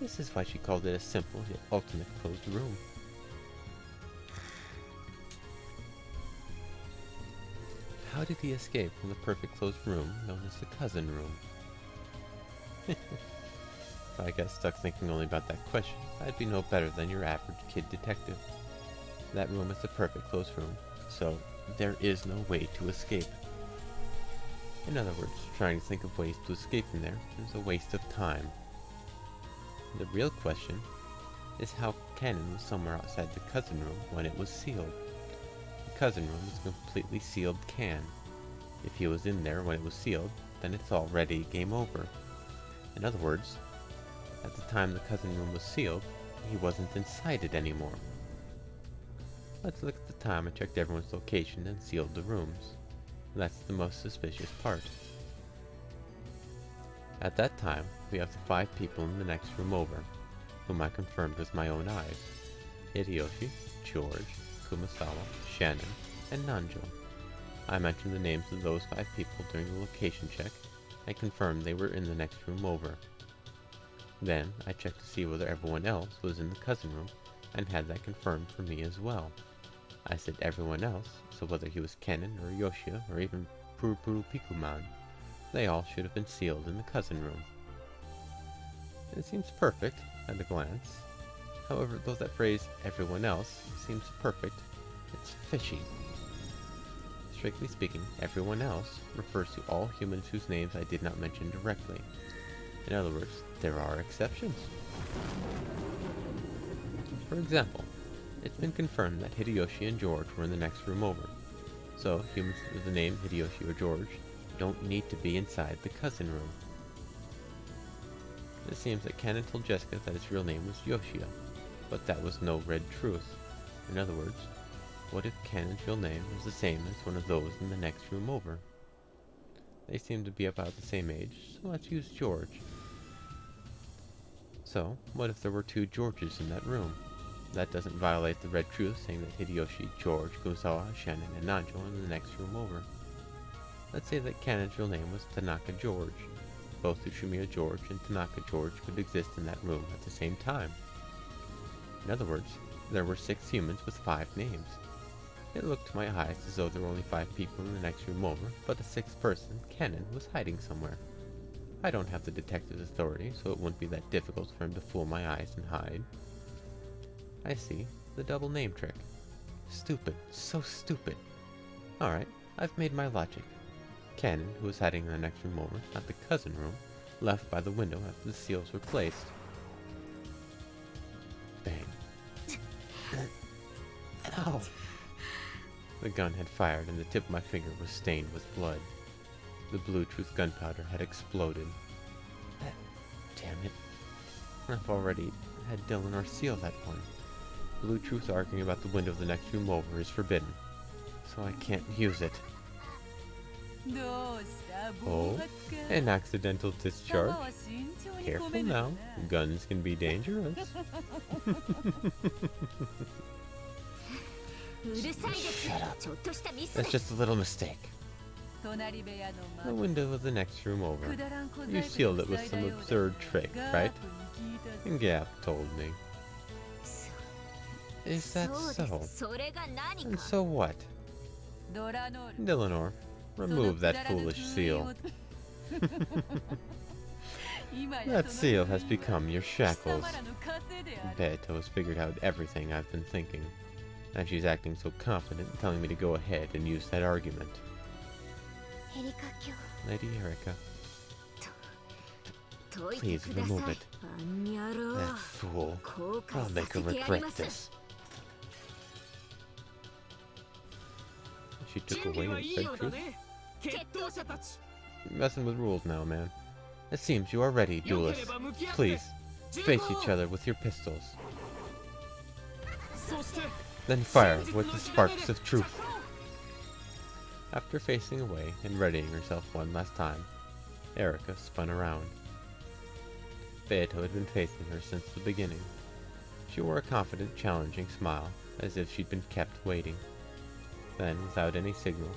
[SPEAKER 1] This is why she called it a simple yet ultimate closed room. How did he escape from the perfect closed room known as the cousin room? If I got stuck thinking only about that question, I'd be no better than your average kid detective. That room is the perfect closed room, so there is no way to escape. In other words, trying to think of ways to escape from there is a waste of time. The real question is how Cannon was somewhere outside the cousin room when it was sealed. The cousin room is a completely sealed can. If he was in there when it was sealed, then it's already game over. In other words, at the time the cousin room was sealed, he wasn't inside it anymore. Let's look at the time I checked everyone's location and sealed the rooms. That's the most suspicious part. At that time, we have the 5 people in the next room over, whom I confirmed with my own eyes. Hideyoshi, George, Kumasawa, Shannon, and Nanjo. I mentioned the names of those 5 people during the location check. I confirmed they were in the next room over. Then, I checked to see whether everyone else was in the cousin room, and had that confirmed for me as well. I said everyone else, so whether he was Kennen or Yoshia or even Purupuru Pikuman, they all should have been sealed in the cousin room. It seems perfect at a glance. However, though that phrase, everyone else, seems perfect, it's fishy. Strictly speaking, everyone else refers to all humans whose names I did not mention directly. In other words, there are exceptions. For example, it's been confirmed that Hideyoshi and George were in the next room over, so humans with the name Hideyoshi or George don't need to be inside the cousin room. It seems that Cannon told Jessica that his real name was Yoshia, but that was no red truth. In other words, what if Cannon's real name was the same as one of those in the next room over? They seem to be about the same age, so let's use George. So, what if there were 2 Georges in that room? That doesn't violate the red truth saying that Hideyoshi, George, Kumasawa, Shannon, and Nanjo are in the next room over. Let's say that Cannon's real name was Tanaka George. Both Tsushimiya George and Tanaka George could exist in that room at the same time. In other words, there were 6 humans with 5 names. It looked to my eyes as though there were only 5 people in the next room over, but the 6th person, Kennen, was hiding somewhere. I don't have the detective's authority, so it wouldn't be that difficult for him to fool my eyes and hide. I see. The double name trick. Stupid. So stupid. Alright, I've made my logic. Kennen, who was hiding in the next room over, not the cousin room, left by the window after the seals were placed. Bang. Ow! The gun had fired and the tip of my finger was stained with blood. The Blue Truth gunpowder had exploded. Damn it. I've already had Dylan seal that one. Blue Truth arguing about the window of the next room over is forbidden, so I can't use it. Oh, an accidental discharge. Careful now, guns can be dangerous. Shut up. That's just a little mistake. The window of the next room over. You sealed it with some absurd trick, right? And Gap told me. Is that so? And so what? Dylanor, remove that foolish seal. That seal has become your shackles. Beato has figured out everything I've been thinking, and she's acting so confident, telling me to go ahead and use that argument. Lady Erika, please remove it. That fool. I'll make her regret this. She took away and said truth. You're messing with rules now, man. It seems you are ready, duelists. Please, face each other with your pistols. Then fire with the sparks of truth. After facing away and readying herself one last time, Erika spun around. Beato had been facing her since the beginning. She wore a confident, challenging smile, as if she'd been kept waiting. Then, without any signal,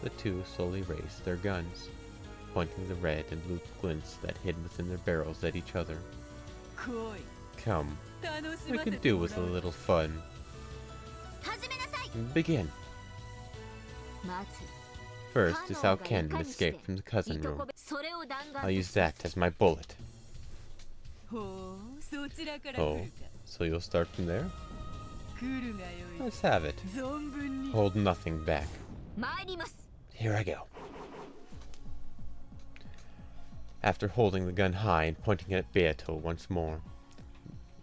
[SPEAKER 1] the two slowly raised their guns, pointing the red and blue glints that hid within their barrels at each other. Come, we could do with a little fun. Begin. First is how Kennen escaped from the cousin room. I'll use that as my bullet. Oh, so you'll start from there? Let's have it. Hold nothing back. Here I go. After holding the gun high and pointing it at Beato once more,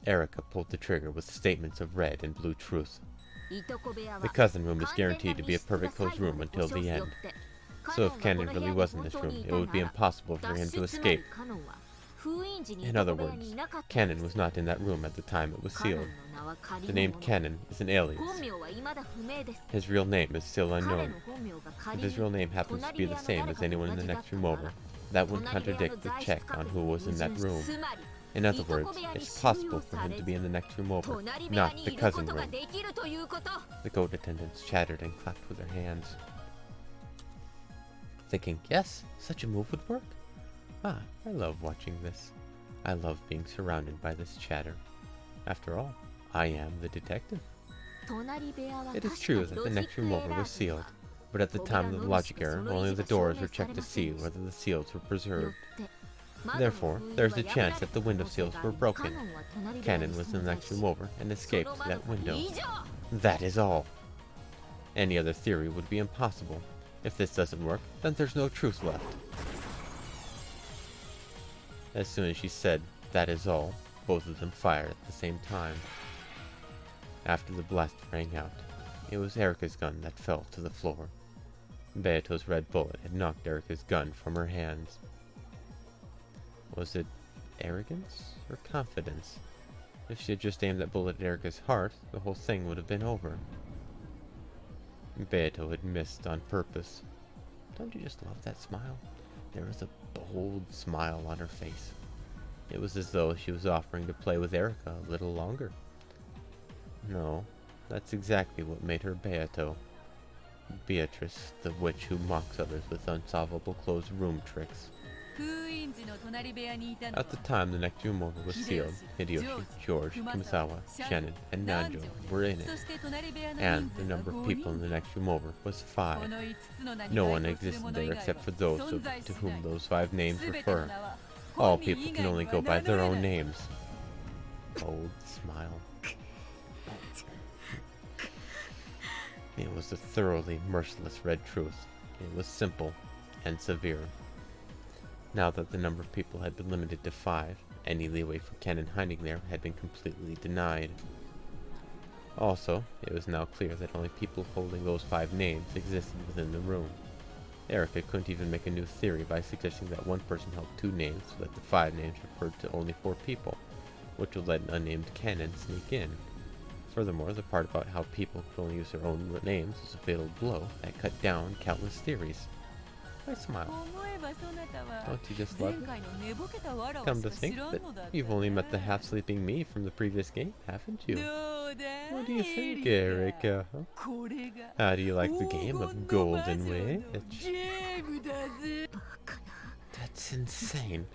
[SPEAKER 1] Erika pulled the trigger with statements of red and blue truth. The cousin room is guaranteed to be a perfect closed room until the end. So if Kennen really was in this room, it would be impossible for him to escape. In other words, Kennen was not in that room at the time it was sealed. The name Kennen is an alias. His real name is still unknown. If his real name happens to be the same as anyone in the next room over, that wouldn't contradict the check on who was in that room. In other words, it's possible for him to be in the next room over, not the cousin room. The goat attendants chattered and clapped with their hands, thinking, yes, such a move would work. Ah, I love watching this. I love being surrounded by this chatter. After all, I am the detective. It is true that the next room over was sealed, but at the time of the logic error, only the doors were checked to see whether the seals were preserved. Therefore, there's a chance that the window seals were broken. Kennen was in the next room over and escaped that window. That is all. Any other theory would be impossible. If this doesn't work, then there's no truth left. As soon as she said, that is all, both of them fired at the same time. After the blast rang out, it was Erika's gun that fell to the floor. Beato's red bullet had knocked Erika's gun from her hands. Was it arrogance or confidence? If she had just aimed that bullet at Erika's heart, the whole thing would have been over. Beato had missed on purpose. Don't you just love that smile? There was a bold smile on her face. It was as though she was offering to play with Erika a little longer. No, that's exactly what made her Beato. Beatrice, the witch who mocks others with unsolvable closed room tricks. At the time the next room over was sealed, Hideyoshi, George, Kumasawa, Shannon, and Nanjo were in it, and the number of people in the next room over was 5. No one existed there except for those to whom those 5 names refer. All people can only go by their own names. Cold smile. It was a thoroughly merciless red truth. It was simple and severe. Now that the number of people had been limited to 5, any leeway for Kennen hiding there had been completely denied. Also, it was now clear that only people holding those 5 names existed within the room. Erica couldn't even make a new theory by suggesting that one person held 2 names so that the 5 names referred to only 4 people, which would let an unnamed Kennen sneak in. Furthermore, the part about how people could only use their own names was a fatal blow that cut down countless theories. I smile. Don't you just love it? Come to think that you've only met the half-sleeping me from the previous game, haven't you? What do you think, Erica? How do you like the game of Golden Witch? That's insane.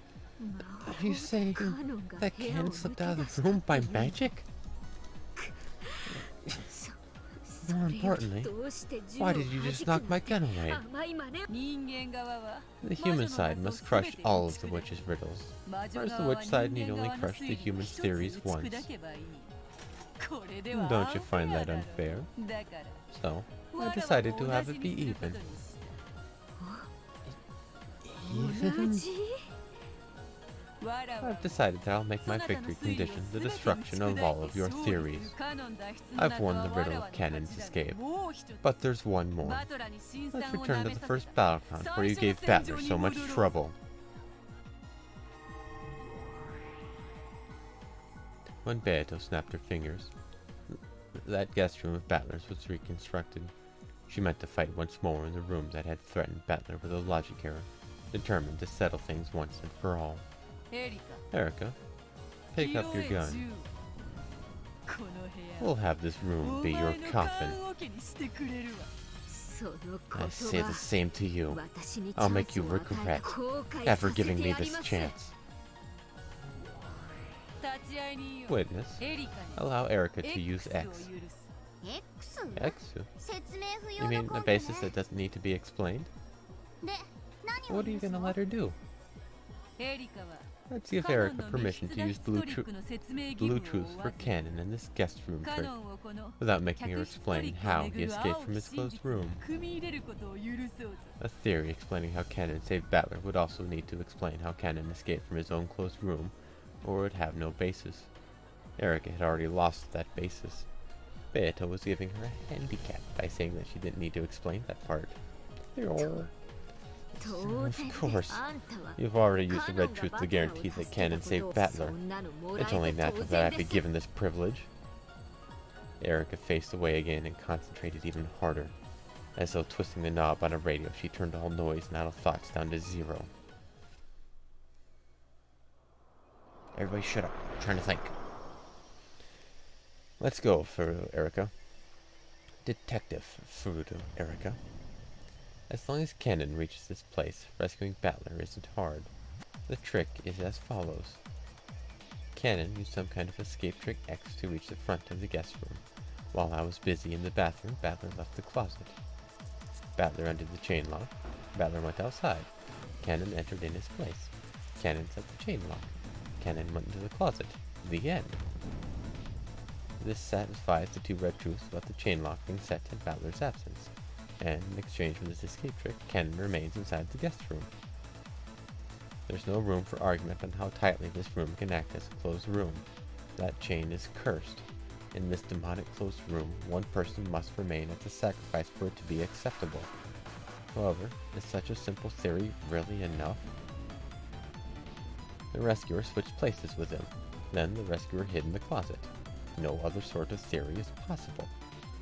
[SPEAKER 1] Are you saying that Ken slipped out of the room by magic? More importantly, why did you just knock my gun away? The human side must crush all of the witch's riddles, whereas the witch side need only crush the human's theories once. Don't you find that unfair? So, I decided to have it be even. Even? I've decided that I'll make my victory condition the destruction of all of your theories. I've won the riddle of Kennen's escape, but there's one more. Let's return to the first battleground where you gave Battler so much trouble. When Beato snapped her fingers, that guest room of Battler's was reconstructed. She meant to fight once more in the room that had threatened Battler with a logic error, determined to settle things once and for all. Erica, pick up your gun. We'll have this room be your coffin. I say the same to you. I'll make you regret ever giving me this chance. Witness, allow Erica to use X. Exu? You mean a basis that doesn't need to be explained? What are you gonna let her do? Let's give Erica permission to use blue truths for canon in this guest room trick, without making her explain how he escaped from his closed room. A theory explaining how Canon saved Battler would also need to explain how Canon escaped from his own closed room, or would have no basis. Erica had already lost that basis. Beato was giving her a handicap by saying that she didn't need to explain that part. Of course. You've already used the red truth to guarantee that Canon saved Battler. It's only natural that I be given this privilege. Erica faced away again and concentrated even harder. As though twisting the knob on a radio, she turned all noise and idle thoughts down to 0. Everybody shut up. I'm trying to think. Let's go, Erica. Detective Furuto, Erica. As long as Canon reaches this place, rescuing Battler isn't hard. The trick is as follows. Canon used some kind of escape trick X to reach the front of the guest room. While I was busy in the bathroom, Battler left the closet. Battler undid the chain lock. Battler went outside. Canon entered in his place. Canon set the chain lock. Canon went into the closet. The end. This satisfies the 2 red truths about the chain lock being set in Battler's absence. And in exchange for this escape trick, Canon remains inside the guest room. There's no room for argument on how tightly this room can act as a closed room. That chain is cursed. In this demonic closed room, one person must remain as a sacrifice for it to be acceptable. However, is such a simple theory really enough? The rescuer switched places with him. Then the rescuer hid in the closet. No other sort of theory is possible.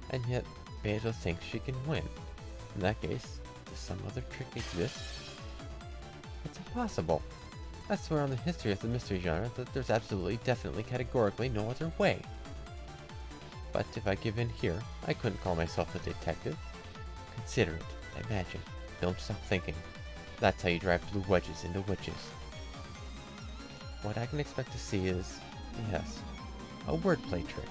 [SPEAKER 1] And yet, Beato thinks she can win. In that case, does some other trick exist? It's impossible. I swear on the history of the mystery genre that there's absolutely, definitely, categorically no other way. But if I give in here, I couldn't call myself a detective. Consider it. Imagine. Don't stop thinking. That's how you drive through wedges into witches. What I can expect to see is, yes, a wordplay trick.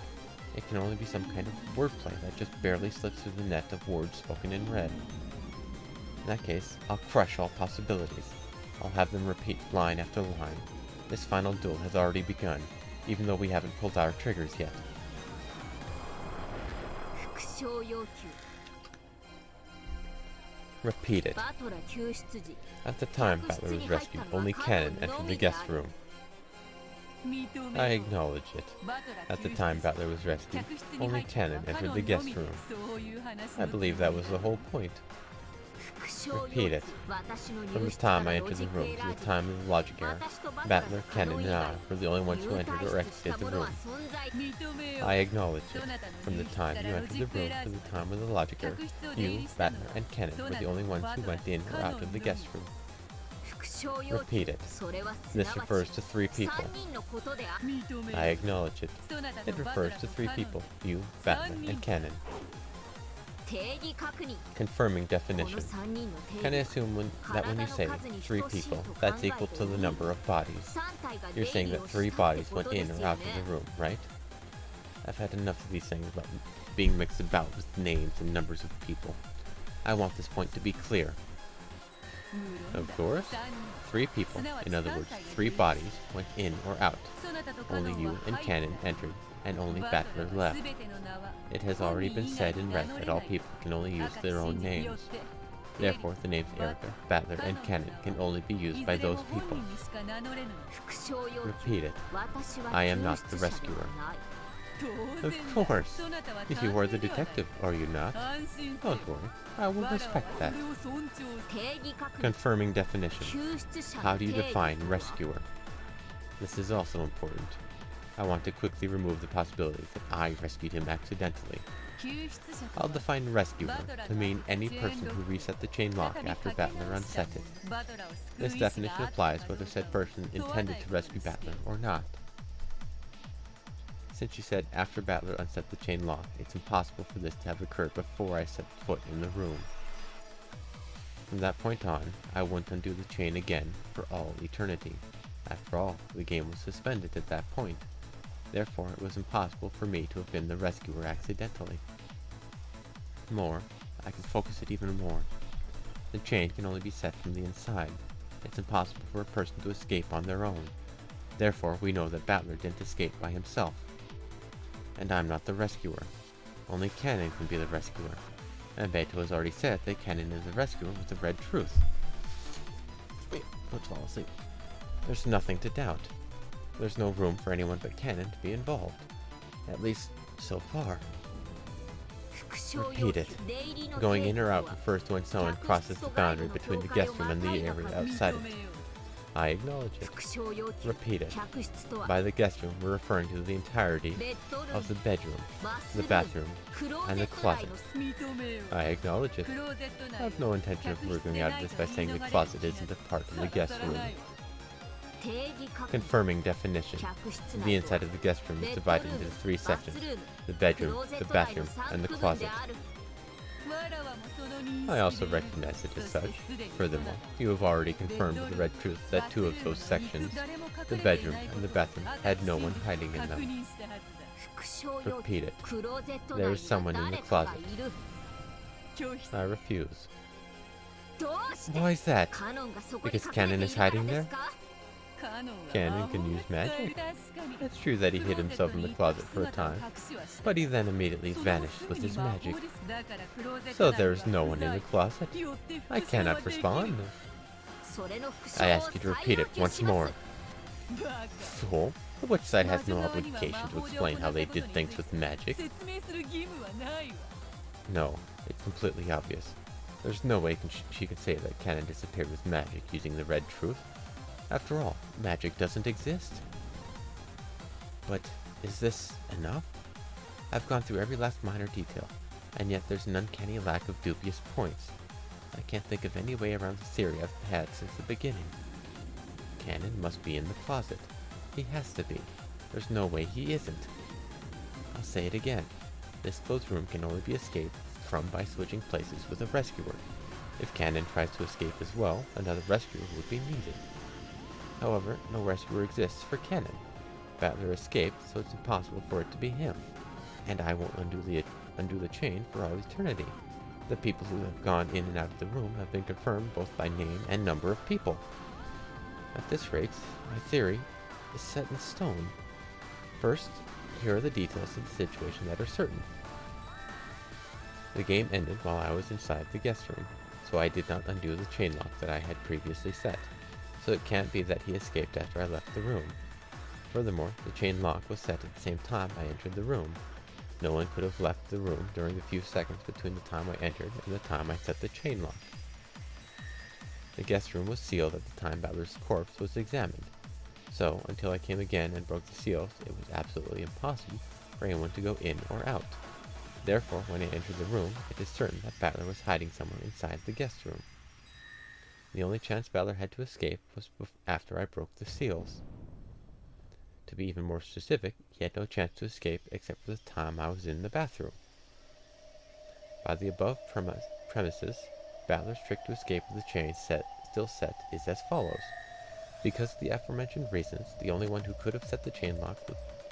[SPEAKER 1] It can only be some kind of wordplay that just barely slips through the net of words spoken in red. In that case, I'll crush all possibilities. I'll have them repeat line after line. This final duel has already begun, even though we haven't pulled our triggers yet. Repeat it. At the time Battler was rescued, only Cannon entered the guest room. I acknowledge it. At the time Battler was rescued, only Cannon entered the guest room. I believe that was the whole point. Repeat it. From the time I entered the room to the time of the logic error, Battler, Cannon, and I were the only ones who entered or exited the room. I acknowledge it. From the time you entered the room to the time of the logic error, you, Battler, and Cannon were the only ones who went in or out of the guest room. Repeat it. This refers to 3 people. I acknowledge it. It refers to 3 people. You, Battler, and Cannon. Confirming definition. Can I assume that when you say 3 people, that's equal to the number of bodies? You're saying that 3 bodies went in or out of the room, right? I've had enough of these things about being mixed about with names and numbers of people. I want this point to be clear. Of course, 3 people, in other words, 3 bodies, went in or out. Only you and Cannon entered, and only Battler left. It has already been said in red that all people can only use their own names. Therefore, the names Erica, Battler, and Cannon can only be used by those people. Repeat it. I am not the rescuer. Of course. You are the detective, are you not? Don't worry. I will respect that. Confirming definition. How do you define rescuer? This is also important. I want to quickly remove the possibility that I rescued him accidentally. I'll define rescuer to mean any person who reset the chain lock after Battler unset it. This definition applies whether said person intended to rescue Battler or not. Since you said after Battler unset the chain lock, it's impossible for this to have occurred before I set foot in the room. From that point on, I wouldn't undo the chain again for all eternity. After all, the game was suspended at that point. Therefore, it was impossible for me to have been the rescuer accidentally. More, I can focus it even more. The chain can only be set from the inside. It's impossible for a person to escape on their own. Therefore, we know that Battler didn't escape by himself. And I'm not the rescuer. Only Cannon can be the rescuer. And Beto has already said that Cannon is the rescuer with the red truth. Wait, let's fall asleep. There's nothing to doubt. There's no room for anyone but Cannon to be involved. At least, so far. Repeat it. Going in or out refers to when someone crosses the boundary between the guest room and the area outside it. I acknowledge it. Repeat it. By the guest room, we're referring to the entirety of the bedroom, the bathroom, and the closet. I acknowledge it. I have no intention of wriggling out of this by saying the closet isn't a part of the guest room. Confirming definition. The inside of the guest room is divided into 3 sections: the bedroom, the bathroom, and the closet. I also recognize it as such. Furthermore, you have already confirmed with the red truth that 2 of those sections, the bedroom and the bathroom, had no one hiding in them. Repeat it. There is someone in the closet. I refuse. Why is that? Because Cannon is hiding there? Cannon can use magic. It's true that he hid himself in the closet for a time, but he then immediately vanished with his magic. So there is no one in the closet. I cannot respond. I ask you to repeat it once more. Fool, the witch side has no obligation to explain how they did things with magic. No, it's completely obvious. There's no way she could say that Cannon disappeared with magic using the red truth. After all, magic doesn't exist. But is this enough? I've gone through every last minor detail, and yet there's an uncanny lack of dubious points. I can't think of any way around the theory I've had since the beginning. Cannon must be in the closet. He has to be. There's no way he isn't. I'll say it again. This closed room can only be escaped from by switching places with a rescuer. If Cannon tries to escape as well, another rescuer would be needed. However, no rescuer exists for Cannon. Battler escaped, so it's impossible for it to be him. And I won't undo the chain for all eternity. The people who have gone in and out of the room have been confirmed both by name and number of people. At this rate, my theory is set in stone. First, here are the details of the situation that are certain. The game ended while I was inside the guest room, so I did not undo the chain lock that I had previously set, so it can't be that he escaped after I left the room. Furthermore, the chain lock was set at the same time I entered the room. No one could have left the room during the few seconds between the time I entered and the time I set the chain lock. The guest room was sealed at the time Battler's corpse was examined, so until I came again and broke the seals, it was absolutely impossible for anyone to go in or out. Therefore, when I entered the room, it is certain that Battler was hiding somewhere inside the guest room. The only chance Battler had to escape was after I broke the seals. To be even more specific, he had no chance to escape except for the time I was in the bathroom. By the above premises, Battler's trick to escape with the chain still set is as follows. Because of the aforementioned reasons, the only one who could have set the chain lock,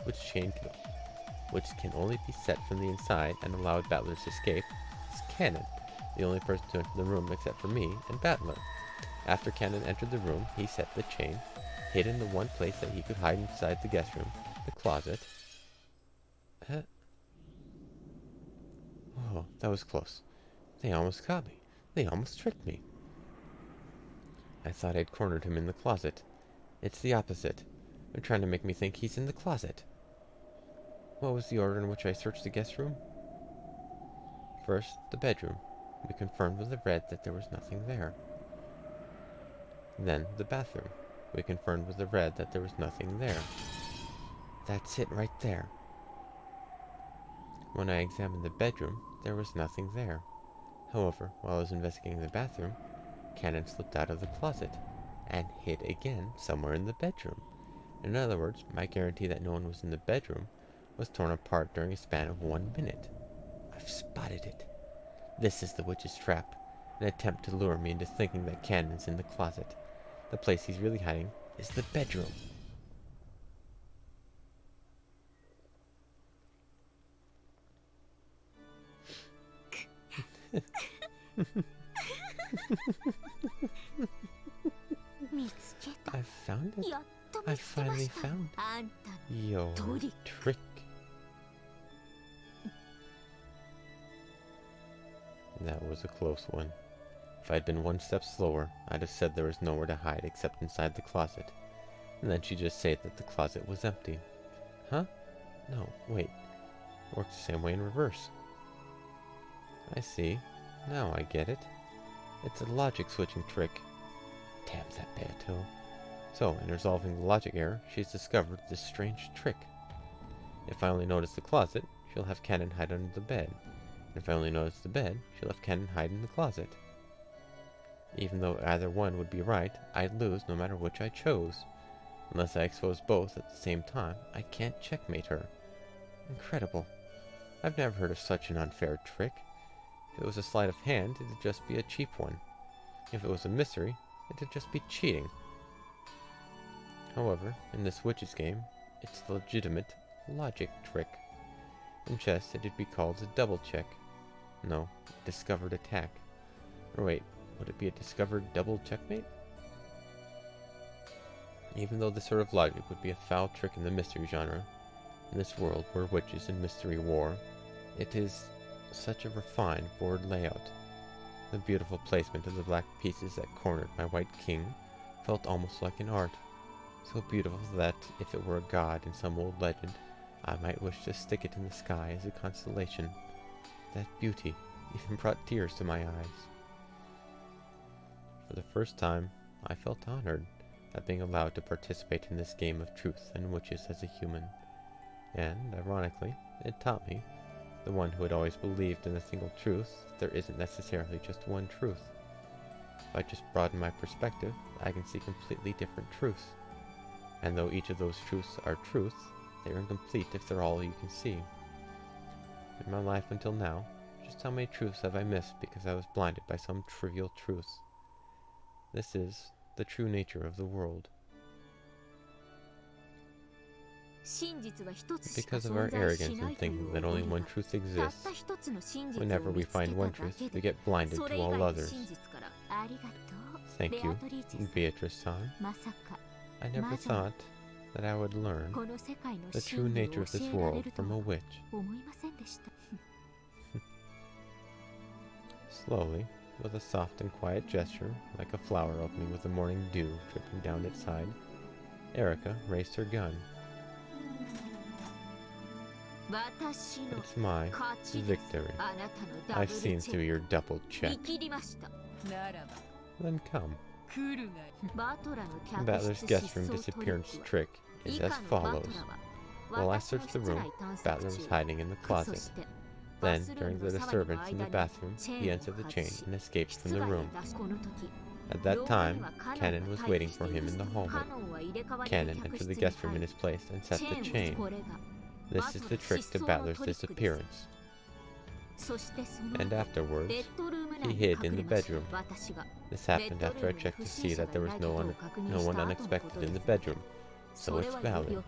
[SPEAKER 1] which can only be set from the inside and allowed Battler's escape, is Cannon, the only person to enter the room except for me and Battler. After Cannon entered the room, he set the chain, hid in the one place that he could hide inside the guest room, the closet. Oh, that was close. They almost caught me. They almost tricked me. I thought I'd cornered him in the closet. It's the opposite. They're trying to make me think he's in the closet. What was the order in which I searched the guest room? First, the bedroom. We confirmed with the red that there was nothing there. Then, the bathroom. We confirmed with the red that there was nothing there. That's it right there. When I examined the bedroom, there was nothing there. However, while I was investigating the bathroom, Cannon slipped out of the closet and hid again somewhere in the bedroom. In other words, my guarantee that no one was in the bedroom was torn apart during a span of 1 minute. I've spotted it. This is the witch's trap, an attempt to lure me into thinking that Cannon's in the closet. The place he's really hiding is the bedroom. I found it. I finally found your trick. That was a close one. If I'd been one step slower, I'd have said there was nowhere to hide except inside the closet. And then she'd just say that the closet was empty. Huh? No, wait. It works the same way in reverse. I see. Now I get it. It's a logic switching trick. Damn that Beato. So, in resolving the logic error, she's discovered this strange trick. If I only notice the closet, she'll have Cannon hide under the bed. And if I only notice the bed, she'll have Cannon hide in the closet. Even though either one would be right, I'd lose no matter which I chose. Unless I expose both at the same time, I can't checkmate her. Incredible. I've never heard of such an unfair trick. If it was a sleight of hand, it'd just be a cheap one. If it was a mystery, it'd just be cheating. However, in this witch's game, it's a legitimate logic trick. In chess, it'd be called a double check. No, discovered attack. Or wait, would it be a discovered double checkmate? Even though this sort of logic would be a foul trick in the mystery genre, in this world where witches and mystery war, it is such a refined board layout. The beautiful placement of the black pieces that cornered my white king felt almost like an art. So beautiful that, if it were a god in some old legend, I might wish to stick it in the sky as a constellation. That beauty even brought tears to my eyes. For the first time, I felt honored at being allowed to participate in this game of truth and witches as a human. And, ironically, it taught me, the one who had always believed in a single truth, that there isn't necessarily just one truth. If I just broaden my perspective, I can see completely different truths. And though each of those truths are truths, they are incomplete if they're all you can see. In my life until now, just Just how many truths have I missed because I was blinded by some trivial truth? This is the true nature of the world. Because of our arrogance in thinking that only one truth exists, whenever we find one truth, we get blinded to all others. Thank you, Beatrice-san. I never thought that I would learn the true nature of this world from a witch. Slowly, with a soft and quiet gesture, like a flower opening with the morning dew dripping down its side, Erica raised her gun. It's my victory. I've seen through your double check. Then come. Battler's guest room disappearance trick is as follows. While I searched the room, Battler was hiding in the closet. Then, during the disturbance in the bathroom, he entered the chain and escaped from the room. At that time, Cannon was waiting for him in the hallway. Cannon entered the guest room in his place and set the chain. This is the trick to Battler's disappearance. And afterwards, he hid in the bedroom. This happened after I checked to see that there was no one unexpected in the bedroom, so it's valid.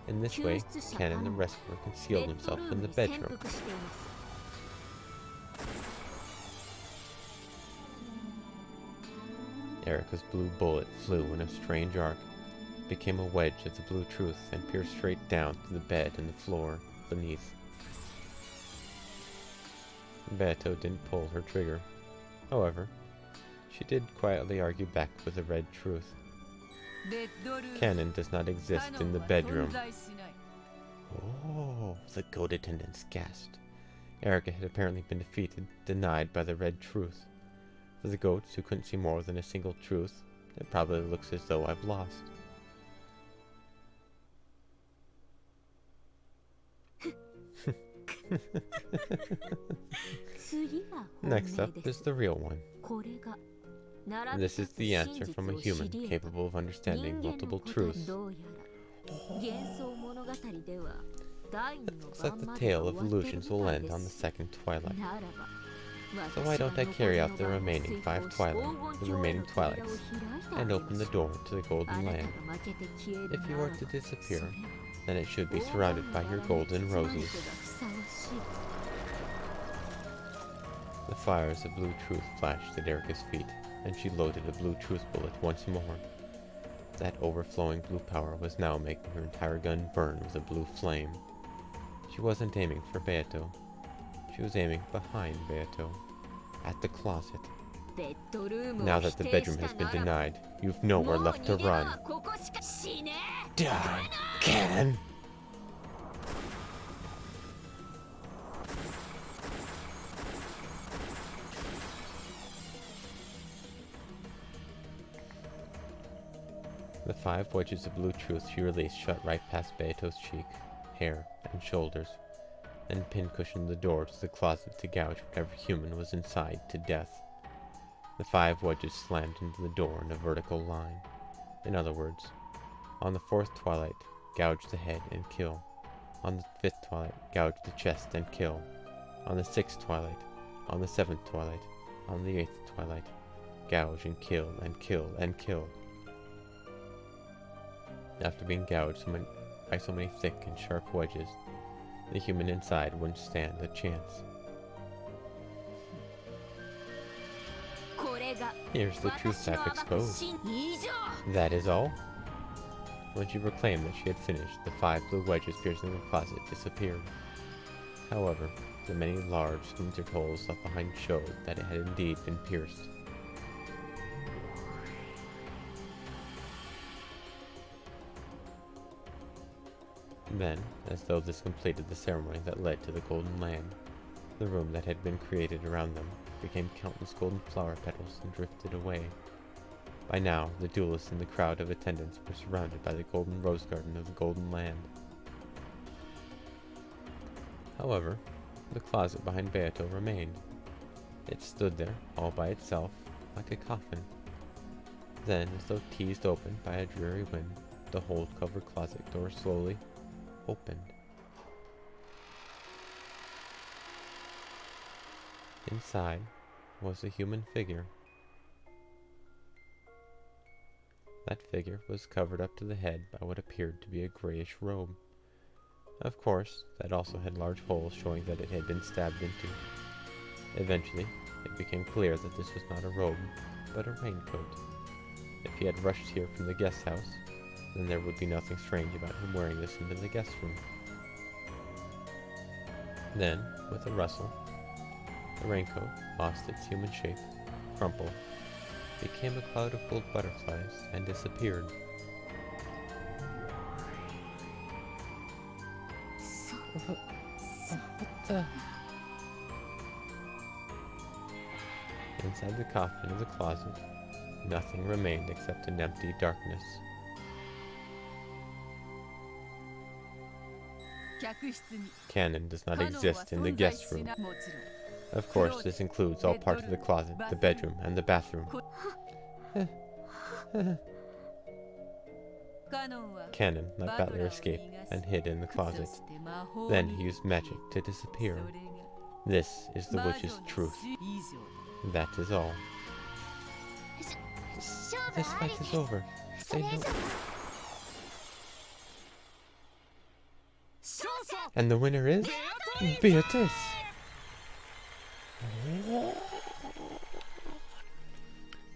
[SPEAKER 1] In this way, Cannon the rescuer concealed himself in the bedroom. Erica's blue bullet flew in a strange arc, became a wedge of the blue truth, and pierced straight down to the bed and the floor beneath. Beato didn't pull her trigger. However, she did quietly argue back with the red truth. Cannon does not exist in the bedroom. Oh, the goat attendants gasped. Erica had apparently been defeated, denied by the red truth. For the goats who couldn't see more than a single truth, it probably looks as though I've lost. Next up is the real one. This is the answer from a human capable of understanding multiple truths. Looks like the tale of illusions will end on the second twilight. So why don't I carry out the remaining remaining twilights, and open the door to the Golden Land? If you are to disappear, then it should be surrounded by your golden roses. The fires of blue truth flashed at Erica's feet, and she loaded a blue truth bullet once more. That overflowing blue power was now making her entire gun burn with a blue flame. She wasn't aiming for Beato. She was aiming behind Beato, at the closet. Now that the bedroom has been denied, you've nowhere left to run. Die, Cannon! The 5 wedges of blue truth she released shot right past Beato's cheek, hair, and shoulders, and pincushioned the door to the closet to gouge whatever human was inside to death. The 5 wedges slammed into the door in a vertical line. In other words, on the 4th twilight, gouge the head and kill. On the 5th twilight, gouge the chest and kill. On the 6th twilight, on the 7th twilight, on the 8th twilight, gouge and kill and kill and kill. After being gouged by so many thick and sharp wedges, the human inside wouldn't stand a chance. Here's the truth I've exposed. That is all. When she proclaimed that she had finished, the 5 blue wedges piercing the closet disappeared. However, the many large, splintered holes left behind showed that it had indeed been pierced. Then, as though this completed the ceremony that led to the Golden Land, the room that had been created around them became countless golden flower petals and drifted away. By now, the duelists in the crowd of attendants were surrounded by the golden rose garden of the Golden Land. However, the closet behind Beato remained. It stood there, all by itself, like a coffin. Then, as though teased open by a dreary wind, the hold-covered closet door slowly opened. Inside was a human figure. That figure was covered up to the head by what appeared to be a grayish robe. Of course, that also had large holes showing that it had been stabbed into. Eventually, it became clear that this was not a robe, but a raincoat. If he had rushed here from the guest house, then there would be nothing strange about him wearing this into the guest room. Then, with a rustle, the raincoat lost its human shape, crumpled, became a cloud of gold butterflies, and disappeared. What the? Inside the coffin of the closet, nothing remained except an empty darkness. Canon does not exist in the guest room. Of course, this includes all parts of the closet, the bedroom, and the bathroom. Canon let Battler escape and hid in the closet. Then he used magic to disappear. This is the witch's truth. That is all. This fight is over. Say no. And the winner is Beatrice.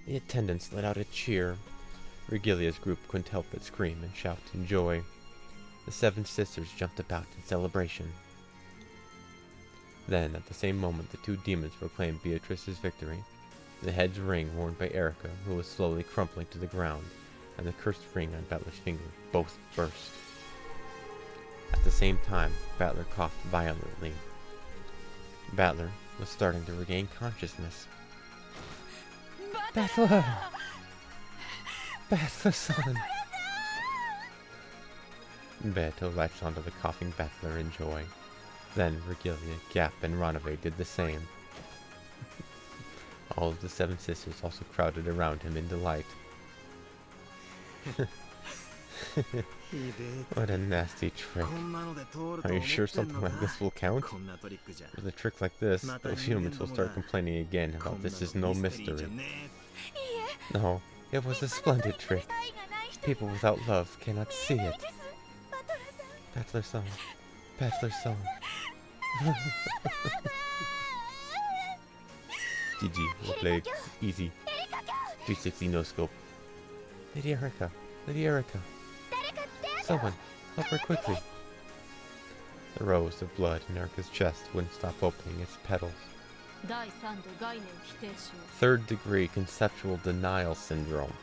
[SPEAKER 1] The attendants let out a cheer. Regilia's group couldn't help but scream and shout in joy. The 7 sisters jumped about in celebration. Then, at the same moment, the 2 demons proclaimed Beatrice's victory. The head's ring worn by Erica, who was slowly crumpling to the ground, and the cursed ring on Battler's finger both burst. At the same time, Battler coughed violently. Battler was starting to regain consciousness. Battler! Battler-san! Beto latched onto the coughing Battler in joy. Then Regilia, Gap, and Ronaway did the same. All of the 7 sisters also crowded around him in delight. What a nasty trick. Are you sure something like this will count? With a trick like this, those humans will start complaining again about this is no mystery. No, it was a splendid trick. People without love cannot see it. Battler-san. Battler-san. GG, we'll play easy. 360 no scope. Lady Erica. Lady Erica. Someone, help her quickly. The rose of blood in Erica's chest wouldn't stop opening its petals. 3rd degree conceptual denial syndrome.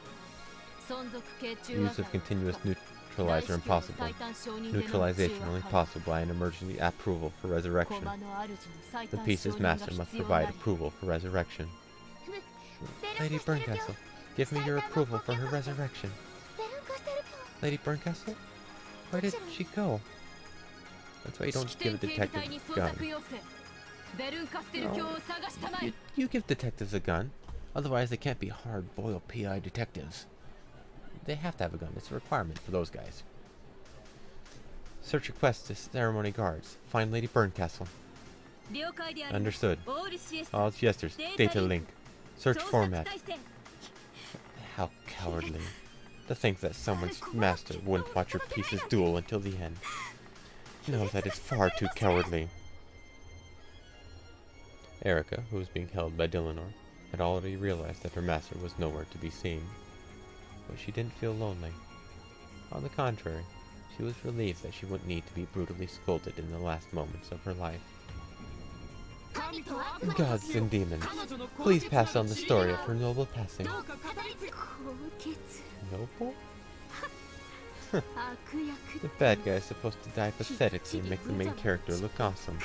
[SPEAKER 1] Use of continuous neutralizer impossible. Neutralization only possible by an emergency approval for resurrection. The piece's master must provide approval for resurrection. Lady Burncastle, give me your approval for her resurrection. Lady Burncastle? Where did she go? That's why you don't give a detective a gun. No, you give detectives a gun. Otherwise they can't be hard-boiled PI detectives. They have to have a gun. It's a requirement for those guys. Search request to ceremony guards. Find Lady Burncastle. Understood. All gestures. Data link. Search format. How cowardly. To think that someone's master wouldn't watch her pieces duel until the end. No, that is far too cowardly. Erica, who was being held by Dylanor, had already realized that her master was nowhere to be seen. But she didn't feel lonely. On the contrary, she was relieved that she wouldn't need to be brutally scolded in the last moments of her life. Gods and demons, please pass on the story of her noble passing. Noble? The bad guy is supposed to die pathetically and make the main character look awesome.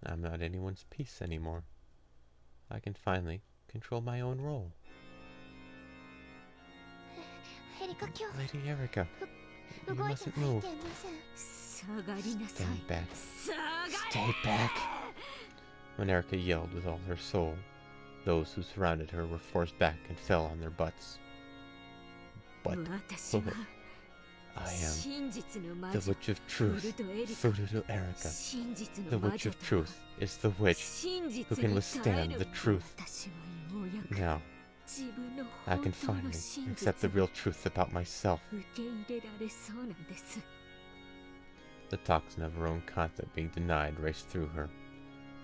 [SPEAKER 1] I'm not anyone's piece anymore. I can finally control my own role. Lady Erica, you mustn't move. Stand back. Stay back. When Erica yelled with all her soul, those who surrounded her were forced back and fell on their butts. I am the Witch of Truth, Furuto Erika. The Witch of Truth is the witch who can withstand the truth. Now, I can finally accept the real truth about myself. The toxin of her own concept being denied raced through her.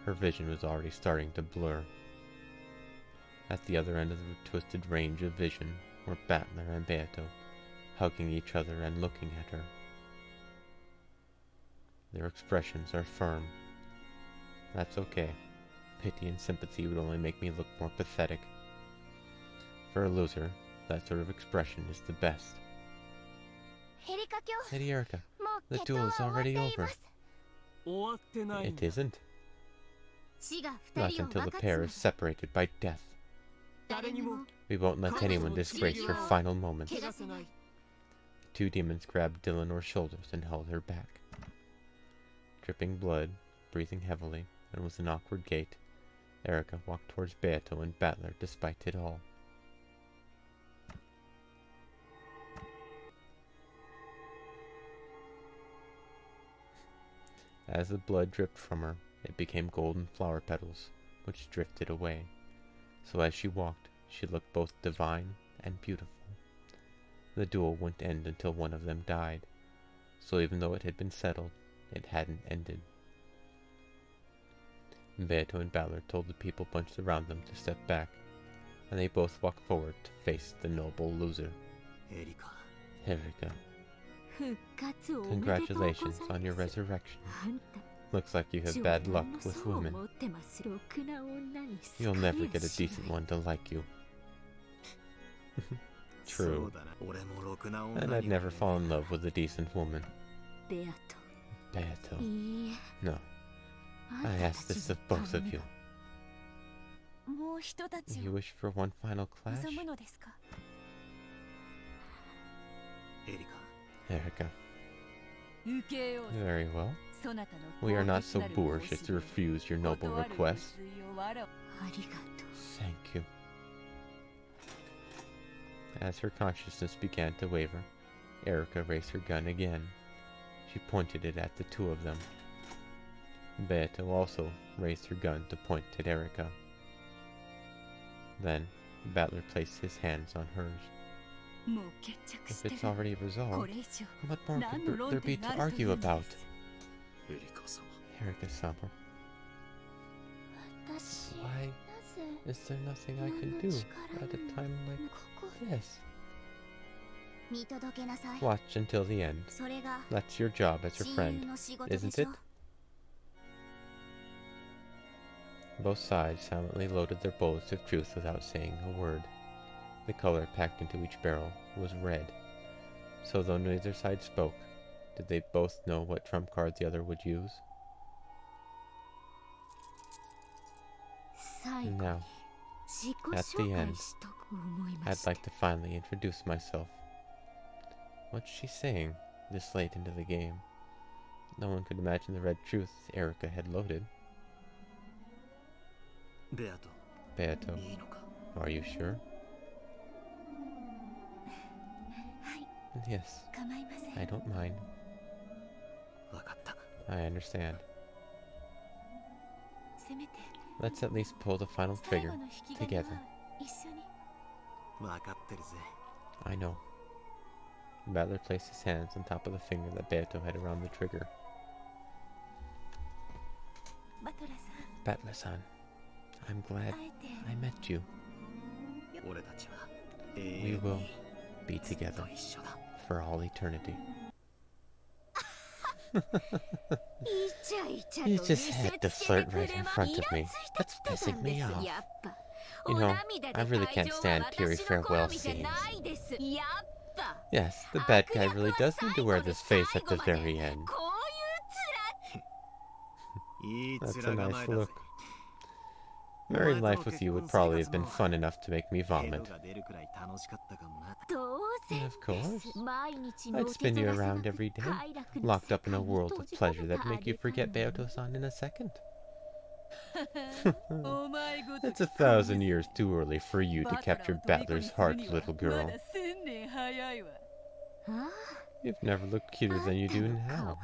[SPEAKER 1] Her vision was already starting to blur. At the other end of the twisted range of vision were Battler and Beato, hugging each other and looking at her. Their expressions are firm. That's okay. Pity and sympathy would only make me look more pathetic. For a loser, that sort of expression is the best. Lady Erika, the duel is already over. It isn't. Not until the pair is separated by death. We won't let anyone disgrace her final moments. The two demons grabbed Dillinore's shoulders and held her back. Dripping blood, breathing heavily, and with an awkward gait, Erika walked towards Beato and Battler despite it all. As the blood dripped from her, it became golden flower petals, which drifted away. So as she walked, she looked both divine and beautiful. The duel wouldn't end until one of them died, so even though it had been settled, it hadn't ended. Beato and Battler told the people bunched around them to step back, and they both walked forward to face the noble loser. Erika. Congratulations on your resurrection. Looks like you have bad luck with women. You'll never get a decent one to like you. True. And I'd never fall in love with a decent woman. Beato. No. I ask this of both of you. You wish for one final clash? Erika. Very well. We are not so boorish as to refuse your noble request. Thank you. As her consciousness began to waver, Erika raised her gun again. She pointed it at the two of them. Beato also raised her gun to point at Erika. Then, Battler placed his hands on hers. If it's already resolved, what more could there be to argue about? Erika-sama. Why is there nothing I can do at a time like this? Watch until the end. That's your job as her friend, isn't it? Both sides silently loaded their bullets of truth without saying a word. The color packed into each barrel was red. So though neither side spoke, did they both know what trump card the other would use? Now, at the end, I'd like to finally introduce myself. What's she saying this late into the game? No one could imagine the red truth Erika had loaded. Beato, are you sure? Yes, I don't mind. I understand. Let's at least pull the final trigger together. I know. Battler placed his hands on top of the finger that Beato had around the trigger. Battler-san, I'm glad I met you. We will be together for all eternity. You just had to flirt right in front of me. That's pissing me off. You know, I really can't stand teary farewell scenes. Yes, the bad guy really does need to wear this face at the very end. That's a nice look. Married life with you would probably have been fun enough to make me vomit. Of course. I'd spin you around every day, locked up in a world of pleasure that'd make you forget Beato-san in a second. It's 1,000 years too early for you to capture Battler's heart, little girl. You've never looked cuter than you do now.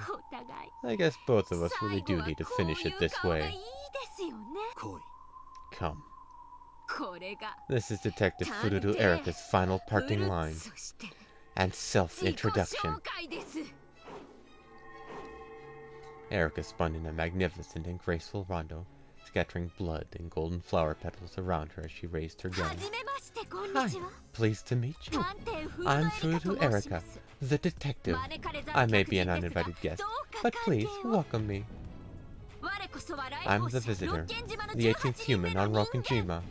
[SPEAKER 1] I guess both of us really do need to finish it this way. Come. This is Detective Furuto Erika's final parting line and self-introduction. Erika spun in a magnificent and graceful rondo, scattering blood and golden flower petals around her as she raised her gun. Hi, pleased to meet you. I'm Furuto Erika, the detective. I may be an uninvited guest, but please welcome me. I'm the visitor, the 18th human on Rokenjima.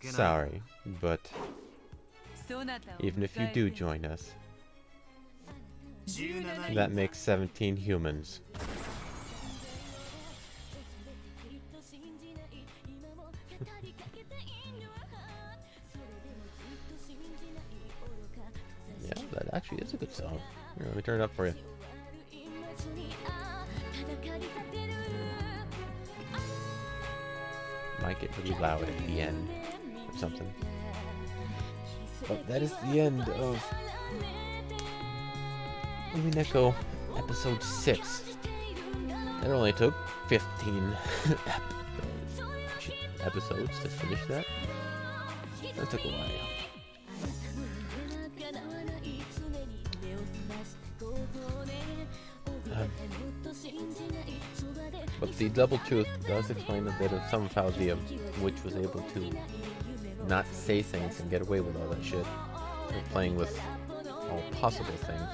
[SPEAKER 1] Sorry, but even if you do join us, that makes 17 humans. Yeah, that actually is a good song. Here, let me turn it up for you. Might get really loud at the end or something. But that is the end of Umineko episode 6. It only took 15 episodes to finish that. That took a while. But the double truth does explain a bit of some of how the witch was able to not say things and get away with all that shit. They're playing with all possible things.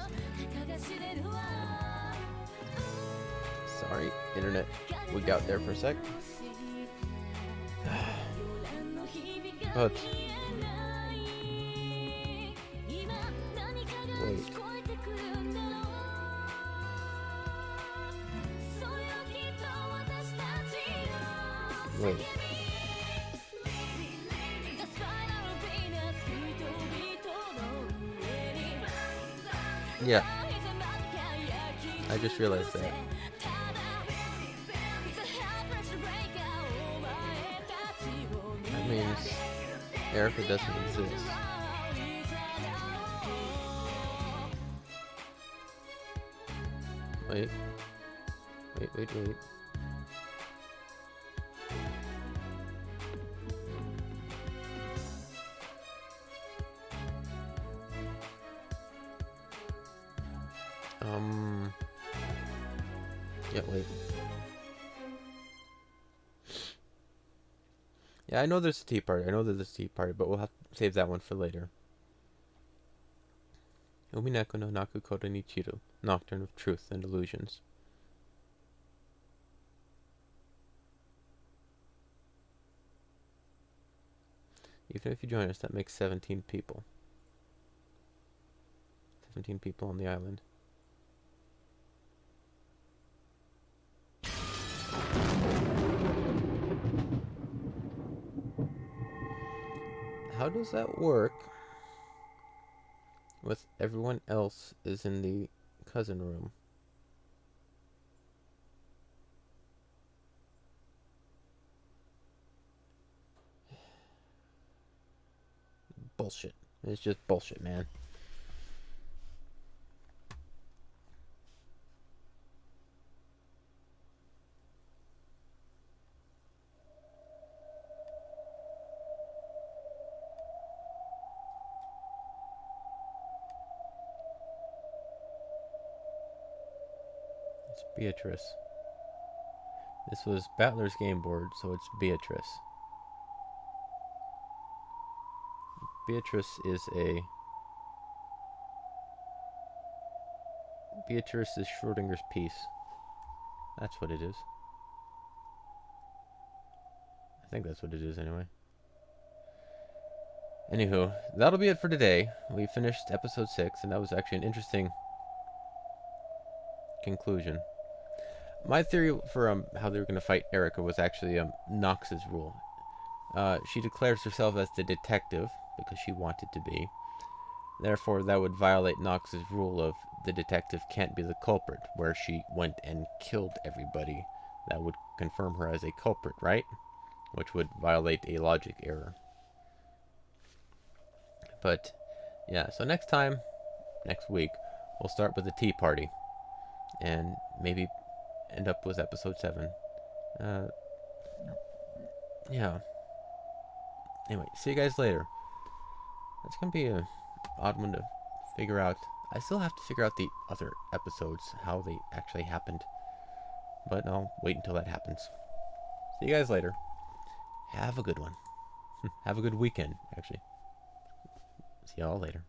[SPEAKER 1] Sorry, internet wigged out there for a sec. But wait. Wait. Yeah. I just realized that. That means Erika doesn't exist. Wait. Wait. Yeah, wait. Yeah, I know there's a tea party. But we'll have to save that one for later. Umineko no Nakukoto Nichiru, Nocturne of Truth and Illusions. Even if you join us, that makes 17 people. 17 people on the island. How does that work with everyone else is in the cousin room? Bullshit. It's just bullshit, man. It's Beatrice. This was Battler's game board, so it's Beatrice. Beatrice is Schrodinger's piece. That's what it is. I think that's what it is anyway. Anywho, that'll be it for today. We finished episode 6, and that was actually an interesting conclusion. My theory for how they were going to fight Erika was actually Nox's rule. She declares herself as the detective because she wanted to be. Therefore, that would violate Nox's rule of the detective can't be the culprit, where she went and killed everybody. That would confirm her as a culprit, right? Which would violate a logic error. But Yeah, so next week, we'll start with the tea party and maybe end up with episode 7. Uh, yeah. Anyway, see you guys later. That's gonna be a odd one to figure out. I still have to figure out the other episodes, how they actually happened. But I'll wait until that happens. See you guys later. Have a good one. Have a good weekend, actually. See y'all later.